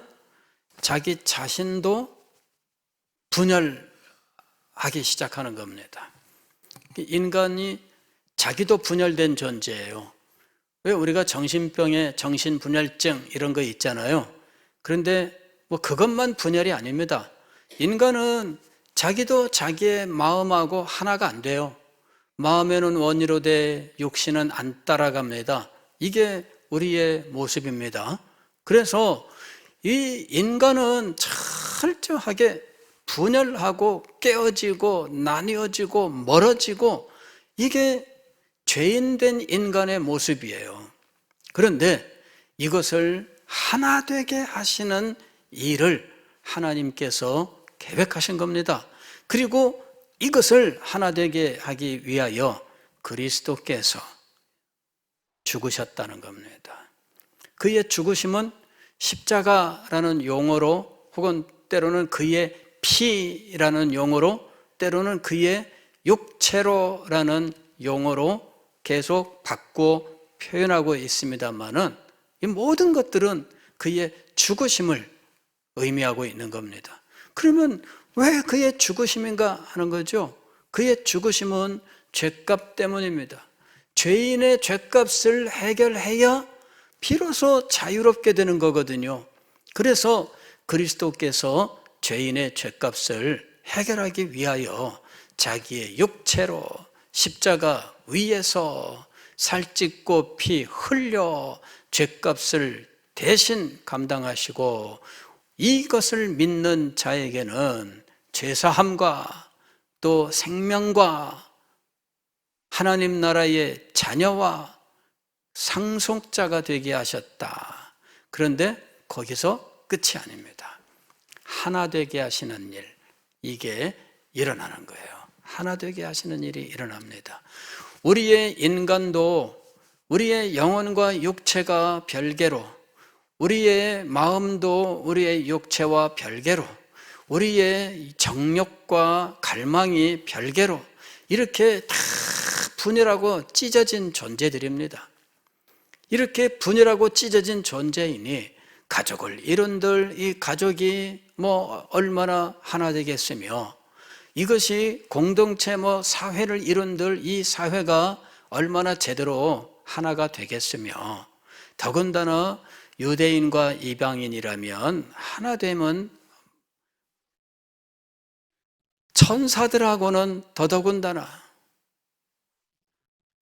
자기 자신도 분열하기 시작하는 겁니다. 인간이 자기도 분열된 존재예요. 왜 우리가 정신병에 정신분열증 이런 거 있잖아요. 그런데 뭐 그것만 분열이 아닙니다. 인간은 자기도 자기의 마음하고 하나가 안 돼요. 마음에는 원이로 돼 육신은 안 따라갑니다. 이게 우리의 모습입니다. 그래서 이 인간은 철저하게 분열하고 깨어지고 나뉘어지고 멀어지고, 이게 죄인된 인간의 모습이에요. 그런데 이것을 하나 되게 하시는 일을 하나님께서 계획하신 겁니다. 그리고 이것을 하나 되게 하기 위하여 그리스도께서 죽으셨다는 겁니다. 그의 죽으심은 십자가라는 용어로, 혹은 때로는 그의 피라는 용어로, 때로는 그의 육체로라는 용어로 계속 바꾸어 표현하고 있습니다만은, 이 모든 것들은 그의 죽으심을 의미하고 있는 겁니다. 그러면 왜 그의 죽으심인가 하는 거죠. 그의 죽으심은 죄값 때문입니다. 죄인의 죄값을 해결해야 비로소 자유롭게 되는 거거든요. 그래서 그리스도께서 죄인의 죄값을 해결하기 위하여 자기의 육체로 십자가 위에서 살찢고 피 흘려 죄값을 대신 감당하시고, 이것을 믿는 자에게는 죄사함과 또 생명과 하나님 나라의 자녀와 상속자가 되게 하셨다. 그런데 거기서 끝이 아닙니다. 하나 되게 하시는 일, 이게 일어나는 거예요. 하나 되게 하시는 일이 일어납니다. 우리의 인간도 우리의 영혼과 육체가 별개로, 우리의 마음도 우리의 육체와 별개로, 우리의 정욕과 갈망이 별개로 이렇게 다 분열하고 찢어진 존재들입니다. 이렇게 분열하고 찢어진 존재이니 가족을 이룬들 이 가족이 얼마나 하나 되겠으며, 이것이 공동체 사회를 이룬들 이 사회가 얼마나 제대로 하나가 되겠으며, 더군다나 유대인과 이방인이라면 하나 되면 천사들하고는 더더군다나,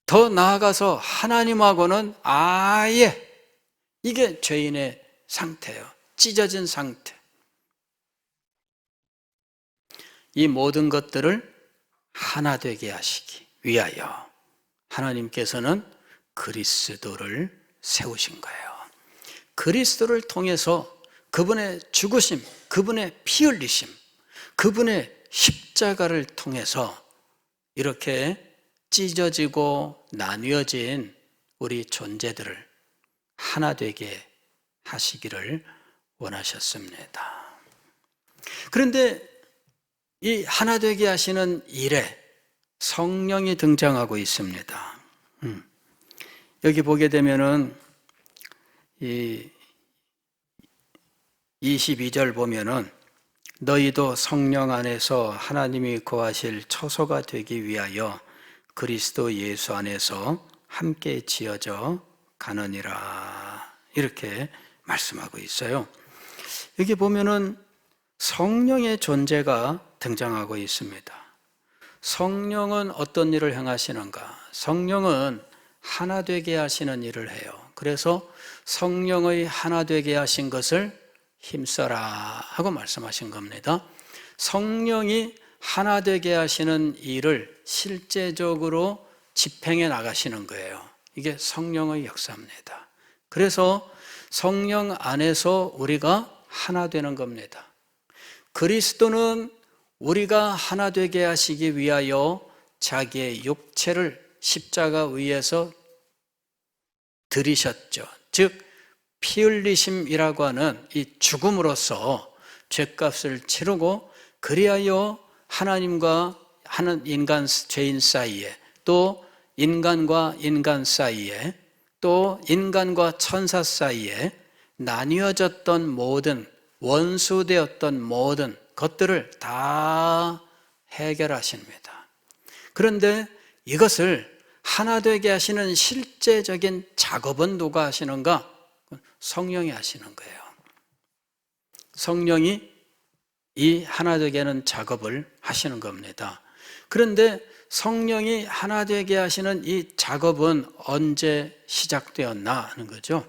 더 나아가서 하나님하고는 아예, 이게 죄인의 상태예요. 찢어진 상태. 이 모든 것들을 하나 되게 하시기 위하여 하나님께서는 그리스도를 세우신 거예요. 그리스도를 통해서 그분의 죽으심, 그분의 피 흘리심, 그분의 십자가를 통해서 이렇게 찢어지고 나뉘어진 우리 존재들을 하나 되게 하시기를 원하셨습니다. 그런데 이 하나 되게 하시는 일에 성령이 등장하고 있습니다. 여기 보게 되면은 이 22절 보면은 너희도 성령 안에서 하나님이 거하실 처소가 되기 위하여 그리스도 예수 안에서 함께 지어져 가느니라, 이렇게 말씀하고 있어요. 여기 보면은 성령의 존재가 등장하고 있습니다. 성령은 어떤 일을 행하시는가? 성령은 하나 되게 하시는 일을 해요. 그래서 성령의 하나 되게 하신 것을 힘써라 하고 말씀하신 겁니다. 성령이 하나 되게 하시는 일을 실제적으로 집행해 나가시는 거예요. 이게 성령의 역사입니다. 그래서 성령 안에서 우리가 하나 되는 겁니다. 그리스도는 우리가 하나 되게 하시기 위하여 자기의 육체를 십자가 위에서 들이셨죠. 즉 피 흘리심이라고 하는 이 죽음으로써 죄값을 치르고, 그리하여 하나님과 하는 인간 죄인 사이에, 또 인간과 인간 사이에, 또 인간과 천사 사이에 나뉘어졌던 모든, 원수되었던 모든 것들을 다 해결하십니다. 그런데 이것을 하나 되게 하시는 실제적인 작업은 누가 하시는가? 성령이 하시는 거예요. 성령이 이 하나 되게 하는 작업을 하시는 겁니다. 그런데 성령이 하나 되게 하시는 이 작업은 언제 시작되었나 하는 거죠.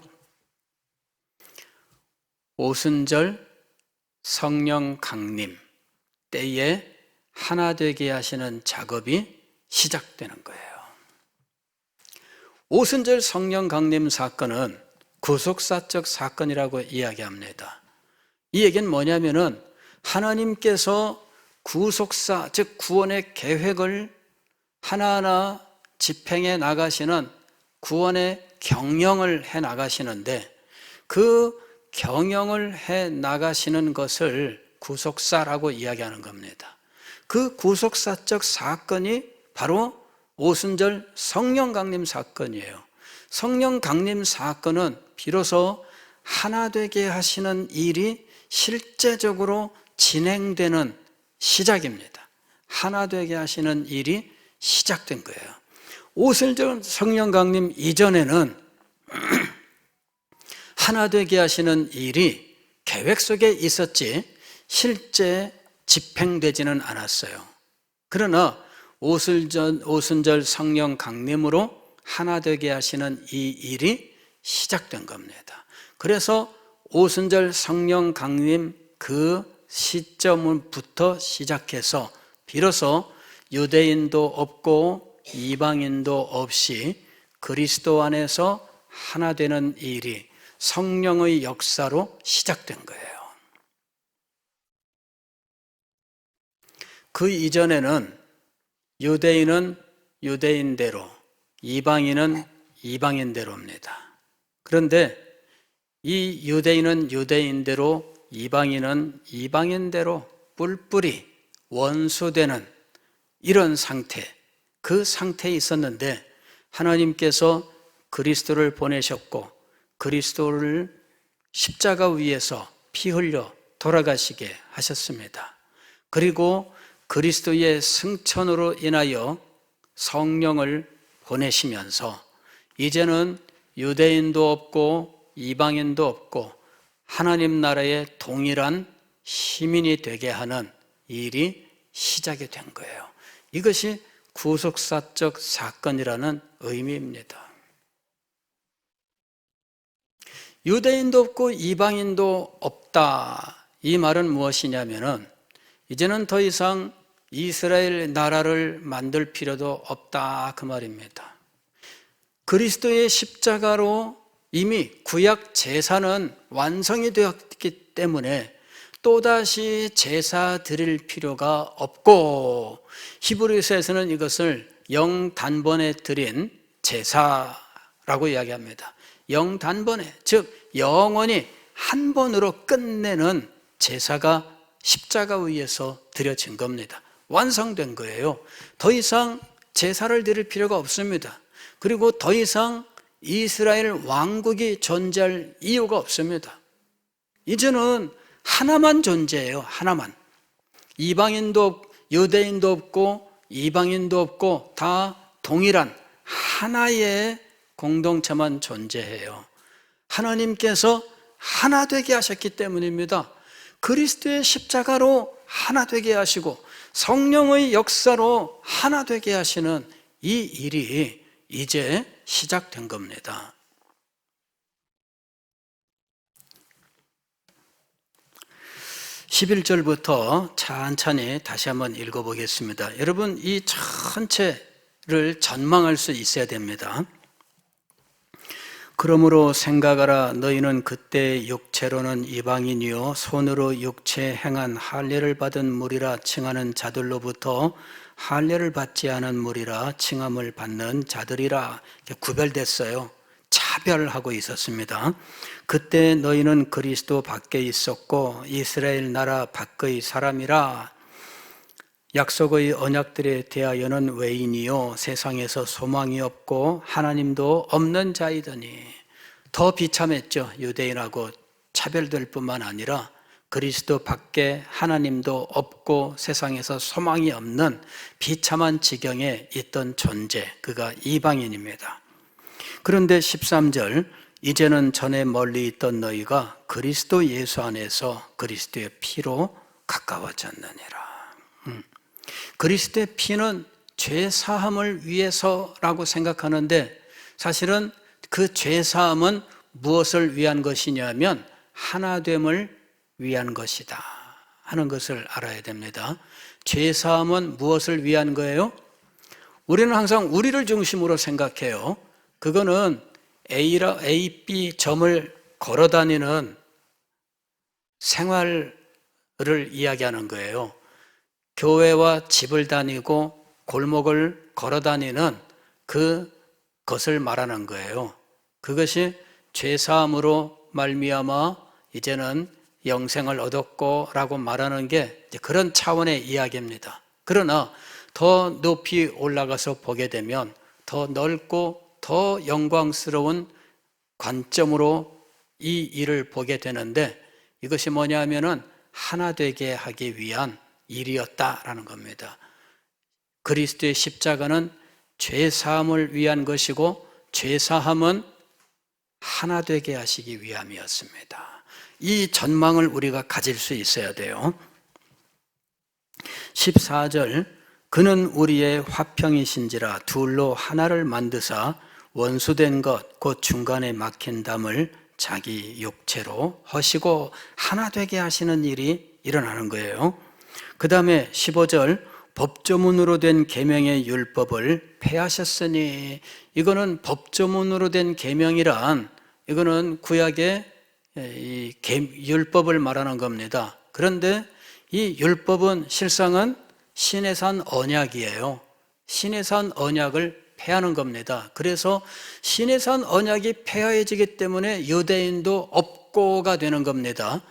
오순절 성령 강림 때에 하나 되게 하시는 작업이 시작되는 거예요. 오순절 성령 강림 사건은 구속사적 사건이라고 이야기합니다. 이 얘기는 뭐냐면은 하나님께서 구속사, 즉 구원의 계획을 하나하나 집행해 나가시는 구원의 경영을 해 나가시는데, 그 경영을 해 나가시는 것을 구속사라고 이야기하는 겁니다. 그 구속사적 사건이 바로 오순절 성령 강림 사건이에요. 성령 강림 사건은 비로소 하나 되게 하시는 일이 실제적으로 진행되는 시작입니다. 하나 되게 하시는 일이 시작된 거예요. 오순절 성령 강림 이전에는 하나 되게 하시는 일이 계획 속에 있었지 실제 집행되지는 않았어요. 그러나 오순절 성령 강림으로 하나 되게 하시는 이 일이 시작된 겁니다. 그래서 오순절 성령 강림 그 시점부터 시작해서 비로소 유대인도 없고 이방인도 없이 그리스도 안에서 하나 되는 일이 성령의 역사로 시작된 거예요. 그 이전에는 유대인은 유대인대로, 이방인은 이방인대로입니다. 그런데 이 유대인은 유대인대로, 이방인은 이방인대로 뿔뿔이 원수되는 이런 상태, 그 상태에 있었는데 하나님께서 그리스도를 보내셨고 그리스도를 십자가 위에서 피 흘려 돌아가시게 하셨습니다. 그리고 그리스도의 승천으로 인하여 성령을 보내시면서 이제는 유대인도 없고 이방인도 없고 하나님 나라의 동일한 시민이 되게 하는 일이 시작이 된 거예요. 이것이 구속사적 사건이라는 의미입니다. 유대인도 없고 이방인도 없다. 이 말은 무엇이냐면은 이제는 더 이상 이스라엘 나라를 만들 필요도 없다 그 말입니다. 그리스도의 십자가로 이미 구약 제사는 완성이 되었기 때문에 또다시 제사 드릴 필요가 없고 히브리서에서는 이것을 영단번에 드린 제사라고 이야기합니다. 영단번에, 즉 영원히 한 번으로 끝내는 제사가 십자가 위에서 드려진 겁니다. 완성된 거예요. 더 이상 제사를 드릴 필요가 없습니다. 그리고 더 이상 이스라엘 왕국이 존재할 이유가 없습니다. 이제는 하나만 존재해요. 하나만. 이방인도 유대인도 없고 이방인도 없고 다 동일한 하나의 공동체만 존재해요. 하나님께서 하나 되게 하셨기 때문입니다. 그리스도의 십자가로 하나 되게 하시고 성령의 역사로 하나 되게 하시는 이 일이 이제 시작된 겁니다. 11절부터 천천히 다시 한번 읽어보겠습니다. 여러분, 이 전체를 전망할 수 있어야 됩니다. 그러므로 생각하라. 너희는 그때 육체로는 이방인이요 손으로 육체 행한 할례를 받은 무리라 칭하는 자들로부터 할례를 받지 않은 무리라 칭함을 받는 자들이라 구별됐어요. 차별하고 있었습니다. 그때 너희는 그리스도 밖에 있었고 이스라엘 나라 밖의 사람이라. 약속의 언약들에 대하여는 외인이요 세상에서 소망이 없고 하나님도 없는 자이더니. 더 비참했죠. 유대인하고 차별될 뿐만 아니라 그리스도 밖에 하나님도 없고 세상에서 소망이 없는 비참한 지경에 있던 존재, 그가 이방인입니다. 그런데 13절, 이제는 전에 멀리 있던 너희가 그리스도 예수 안에서 그리스도의 피로 가까워졌느니라. 그리스도의 피는 죄 사함을 위해서라고 생각하는데 사실은 그 죄 사함은 무엇을 위한 것이냐면 하나됨을 위한 것이다 하는 것을 알아야 됩니다. 죄 사함은 무엇을 위한 거예요? 우리는 항상 우리를 중심으로 생각해요. 그거는 A, B 점을 걸어 다니는 생활을 이야기하는 거예요. 교회와 집을 다니고 골목을 걸어 다니는 그것을 말하는 거예요. 그것이 죄사함으로 말미암아 이제는 영생을 얻었고 라고 말하는 게 그런 차원의 이야기입니다. 그러나 더 높이 올라가서 보게 되면 더 넓고 더 영광스러운 관점으로 이 일을 보게 되는데 이것이 뭐냐 하면은 하나 되게 하기 위한 일이었다라는 겁니다. 그리스도의 십자가는 죄사함을 위한 것이고 죄사함은 하나 되게 하시기 위함이었습니다. 이 전망을 우리가 가질 수 있어야 돼요. 14절, 그는 우리의 화평이신지라 둘로 하나를 만드사 원수된 것 곧 중간에 막힌 담을 자기 육체로 허시고 하나 되게 하시는 일이 일어나는 거예요. 그 다음에 15절, 법조문으로 된 계명의 율법을 폐하셨으니. 이거는 법조문으로 된 계명이란 이거는 구약의 이 율법을 말하는 겁니다. 그런데 이 율법은 실상은 신의 산 언약이에요. 신의 산 언약을 폐하는 겁니다. 그래서 시내산 언약이 폐하해지기 때문에 유대인도 없고가 되는 겁니다.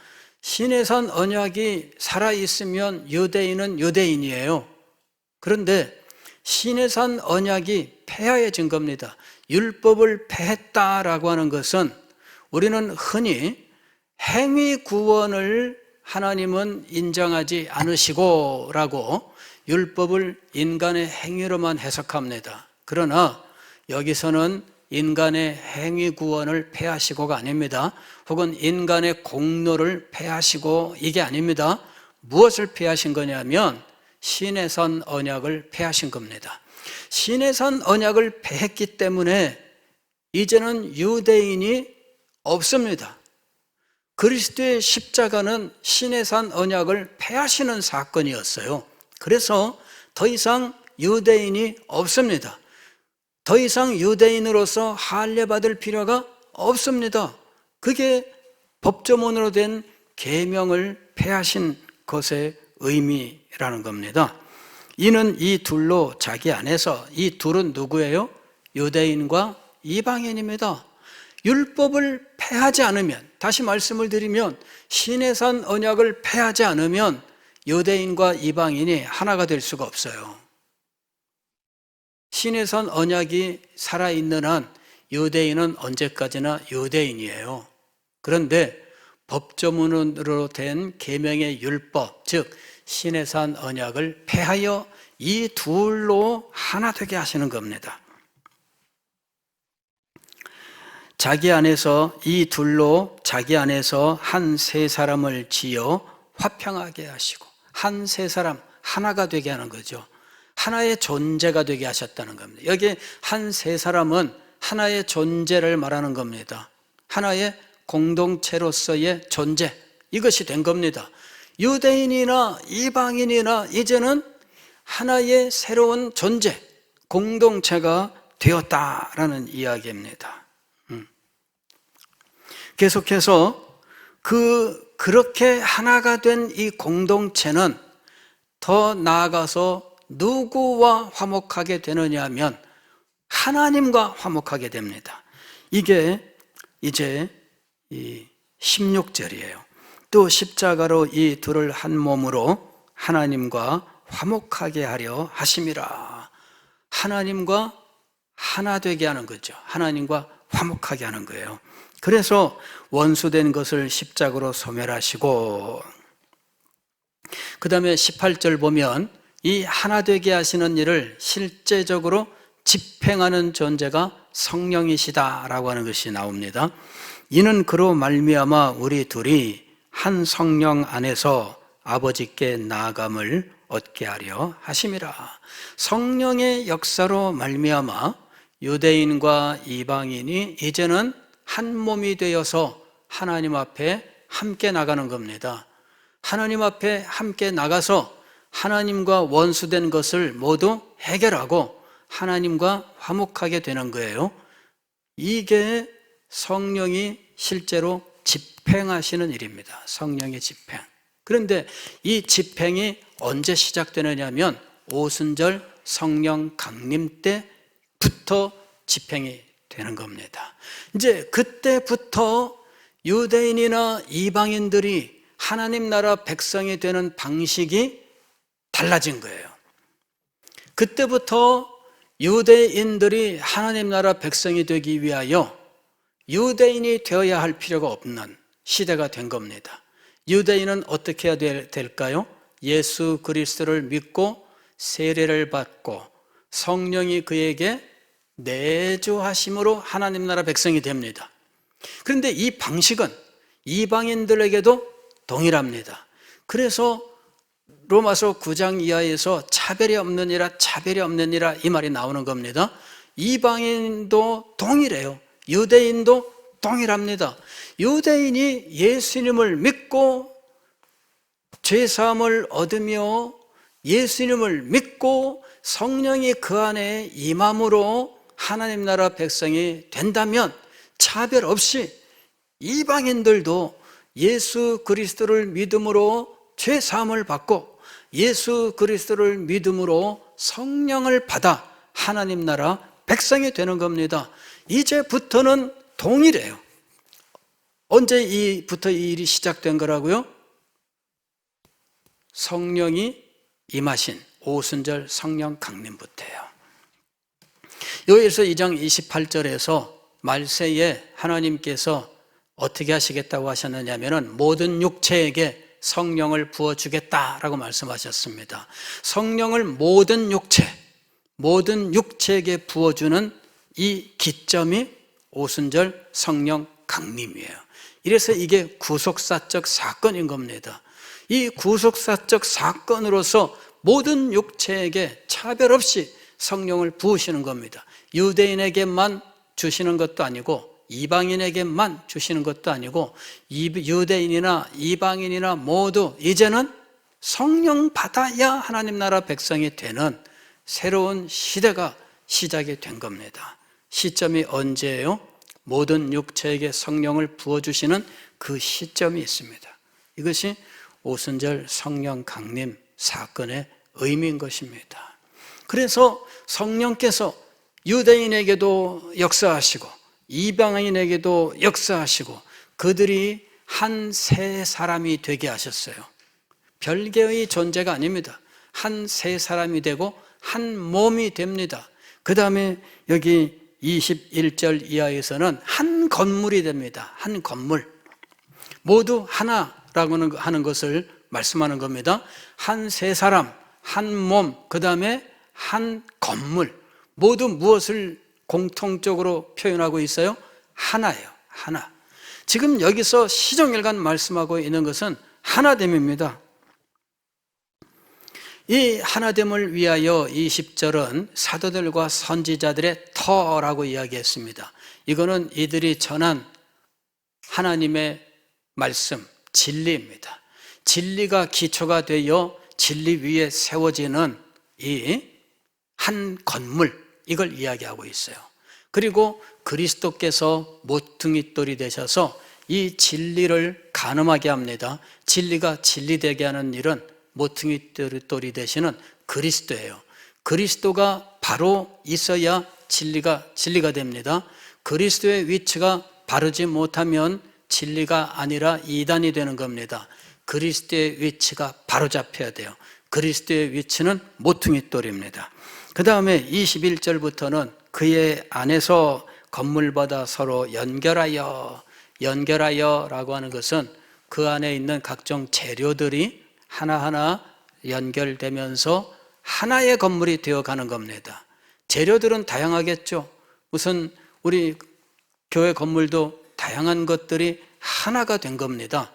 시내산 언약이 살아있으면 유대인은 유대인이에요. 그런데 시내산 언약이 폐하해진 겁니다. 율법을 폐했다라고 하는 것은 우리는 흔히 행위 구원을 하나님은 인정하지 않으시고 라고 율법을 인간의 행위로만 해석합니다. 그러나 여기서는 인간의 행위 구원을 폐하시고가 아닙니다. 혹은 인간의 공로를 폐하시고 이게 아닙니다. 무엇을 폐하신 거냐면 시내산 언약을 폐하신 겁니다. 시내산 언약을 폐했기 때문에 이제는 유대인이 없습니다. 그리스도의 십자가는 시내산 언약을 폐하시는 사건이었어요. 그래서 더 이상 유대인이 없습니다. 더 이상 유대인으로서 할례받을 필요가 없습니다. 그게 법조문으로 된 계명을 폐하신 것의 의미라는 겁니다. 이는 이 둘로 자기 안에서, 이 둘은 누구예요? 유대인과 이방인입니다. 율법을 폐하지 않으면, 다시 말씀을 드리면 시내산 언약을 폐하지 않으면 유대인과 이방인이 하나가 될 수가 없어요. 시내산 언약이 살아있는 한 유대인은 언제까지나 유대인이에요. 그런데 법조문으로 된 계명의 율법, 즉 시내산 언약을 폐하여 이 둘로 하나 되게 하시는 겁니다. 자기 안에서 이 둘로 자기 안에서 한 세 사람을 지어 화평하게 하시고, 한 세 사람 하나가 되게 하는 거죠. 하나의 존재가 되게 하셨다는 겁니다. 여기 한 세 사람은 하나의 존재를 말하는 겁니다. 하나의 공동체로서의 존재, 이것이 된 겁니다. 유대인이나 이방인이나 이제는 하나의 새로운 존재, 공동체가 되었다라는 이야기입니다. 계속해서 그렇게 하나가 된 이 공동체는 더 나아가서 누구와 화목하게 되느냐 하면 하나님과 화목하게 됩니다. 이게 이제 이 16절이에요. 또 십자가로 이 둘을 한 몸으로 하나님과 화목하게 하려 하심이라. 하나님과 하나 되게 하는 거죠. 하나님과 화목하게 하는 거예요. 그래서 원수된 것을 십자가로 소멸하시고, 그 다음에 18절 보면 이 하나 되게 하시는 일을 실제적으로 집행하는 존재가 성령이시다라고 하는 것이 나옵니다. 이는 그로 말미암아 우리 둘이 한 성령 안에서 아버지께 나아감을 얻게 하려 하심이라. 성령의 역사로 말미암아 유대인과 이방인이 이제는 한 몸이 되어서 하나님 앞에 함께 나가는 겁니다. 하나님 앞에 함께 나가서 하나님과 원수된 것을 모두 해결하고 하나님과 화목하게 되는 거예요. 이게 성령이 실제로 집행하시는 일입니다. 성령의 집행. 그런데 이 집행이 언제 시작되느냐 하면 오순절 성령 강림 때부터 집행이 되는 겁니다. 이제 그때부터 유대인이나 이방인들이 하나님 나라 백성이 되는 방식이 달라진 거예요. 그때부터 유대인들이 하나님 나라 백성이 되기 위하여 유대인이 되어야 할 필요가 없는 시대가 된 겁니다. 유대인은 어떻게 해야 될까요? 예수 그리스도를 믿고 세례를 받고 성령이 그에게 내주하심으로 하나님 나라 백성이 됩니다. 그런데 이 방식은 이방인들에게도 동일합니다. 그래서 로마서 9장 이하에서 차별이 없느니라 차별이 없느니라 이 말이 나오는 겁니다. 이방인도 동일해요. 유대인도 동일합니다. 유대인이 예수님을 믿고 죄사함을 얻으며 예수님을 믿고 성령이 그 안에 임함으로 하나님 나라 백성이 된다면 차별 없이 이방인들도 예수 그리스도를 믿음으로 죄사함을 받고 예수 그리스도를 믿음으로 성령을 받아 하나님 나라 백성이 되는 겁니다. 이제부터는 동일해요. 언제부터 이 일이 시작된 거라고요? 성령이 임하신 오순절 성령 강림부터예요. 요엘서 2장 28절에서 말세에 하나님께서 어떻게 하시겠다고 하셨느냐면은 모든 육체에게 성령을 부어주겠다라고 말씀하셨습니다. 성령을 모든 육체에게 부어주는 이 기점이 오순절 성령 강림이에요. 이래서 이게 구속사적 사건인 겁니다. 이 구속사적 사건으로서 모든 육체에게 차별 없이 성령을 부으시는 겁니다. 유대인에게만 주시는 것도 아니고 이방인에게만 주시는 것도 아니고 유대인이나 이방인이나 모두 이제는 성령 받아야 하나님 나라 백성이 되는 새로운 시대가 시작이 된 겁니다. 시점이 언제예요? 모든 육체에게 성령을 부어주시는 그 시점이 있습니다. 이것이 오순절 성령 강림 사건의 의미인 것입니다. 그래서 성령께서 유대인에게도 역사하시고 이방인에게도 역사하시고 그들이 한 세 사람이 되게 하셨어요. 별개의 존재가 아닙니다. 한 세 사람이 되고 한 몸이 됩니다. 그 다음에 여기 21절 이하에서는 한 건물이 됩니다. 한 건물. 모두 하나라고 하는 것을 말씀하는 겁니다. 한 세 사람, 한 몸, 그 다음에 한 건물. 모두 무엇을 공통적으로 표현하고 있어요? 하나예요. 하나. 지금 여기서 시종일관 말씀하고 있는 것은 하나됨입니다. 이 하나됨을 위하여 20절은 사도들과 선지자들의 터라고 이야기했습니다. 이거는 이들이 전한 하나님의 말씀, 진리입니다. 진리가 기초가 되어 진리 위에 세워지는 이 한 건물, 이걸 이야기하고 있어요. 그리고 그리스도께서 모퉁이돌이 되셔서 이 진리를 가늠하게 합니다. 진리가 진리되게 하는 일은 모퉁이돌이 되시는 그리스도예요. 그리스도가 바로 있어야 진리가 됩니다. 그리스도의 위치가 바르지 못하면 진리가 아니라 이단이 되는 겁니다. 그리스도의 위치가 바로 잡혀야 돼요. 그리스도의 위치는 모퉁이돌입니다. 그 다음에 21절부터는 그의 안에서 건물보다 서로 연결하여라고 하는 것은 그 안에 있는 각종 재료들이 하나하나 연결되면서 하나의 건물이 되어가는 겁니다. 재료들은 다양하겠죠. 우선 우리 교회 건물도 다양한 것들이 하나가 된 겁니다.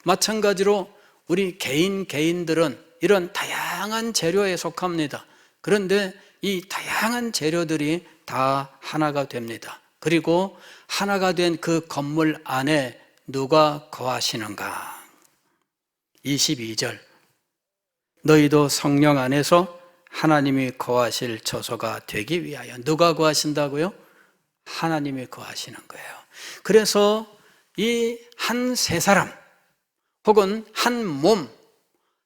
마찬가지로 우리 개인들은 이런 다양한 재료에 속합니다. 그런데 이 다양한 재료들이 다 하나가 됩니다. 그리고 하나가 된 그 건물 안에 누가 거하시는가? 22절. 너희도 성령 안에서 하나님이 거하실 처소가 되기 위하여. 누가 거하신다고요? 하나님이 거하시는 거예요. 그래서 이 한 세 사람 혹은 한 몸,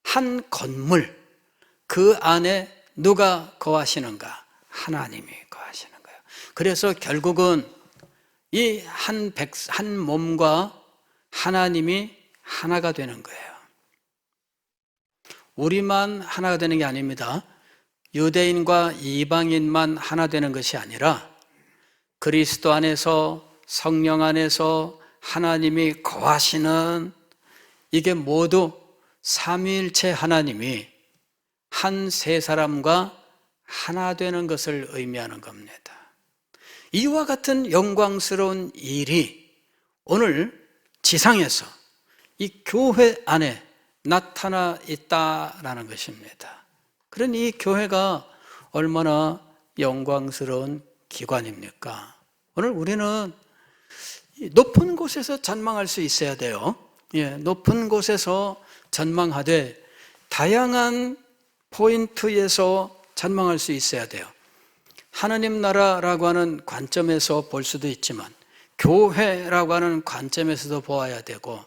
한 건물, 그 안에 누가 거하시는가? 하나님이 거하시는 거예요. 그래서 결국은 이 한 몸과 하나님이 하나가 되는 거예요. 우리만 하나가 되는 게 아닙니다. 유대인과 이방인만 하나 되는 것이 아니라 그리스도 안에서 성령 안에서 하나님이 거하시는 이게 모두 삼위일체 하나님이 한 세 사람과 하나 되는 것을 의미하는 겁니다. 이와 같은 영광스러운 일이 오늘 지상에서 이 교회 안에 나타나 있다라는 것입니다. 그런 이 교회가 얼마나 영광스러운 기관입니까? 오늘 우리는 높은 곳에서 전망할 수 있어야 돼요. 높은 곳에서 전망하되 다양한 포인트에서 전망할 수 있어야 돼요. 하나님 나라라고 하는 관점에서 볼 수도 있지만 교회라고 하는 관점에서도 보아야 되고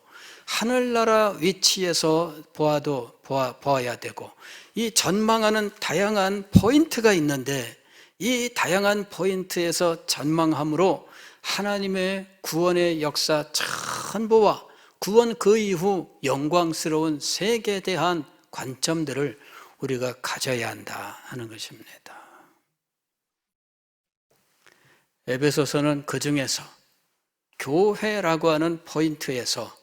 하늘나라 위치에서 보아야 되고 이 전망하는 다양한 포인트가 있는데 이 다양한 포인트에서 전망함으로 하나님의 구원의 역사 전부와 구원 그 이후 영광스러운 세계에 대한 관점들을 우리가 가져야 한다 하는 것입니다. 에베소서는 그 중에서 교회라고 하는 포인트에서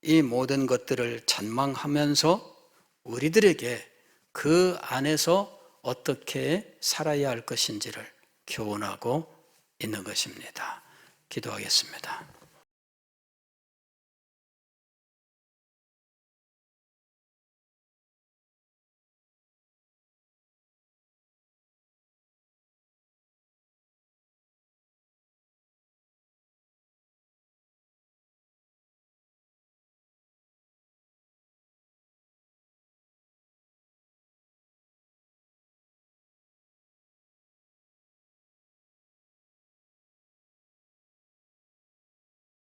이 모든 것들을 전망하면서 우리들에게 그 안에서 어떻게 살아야 할 것인지를 교훈하고 있는 것입니다. 기도하겠습니다.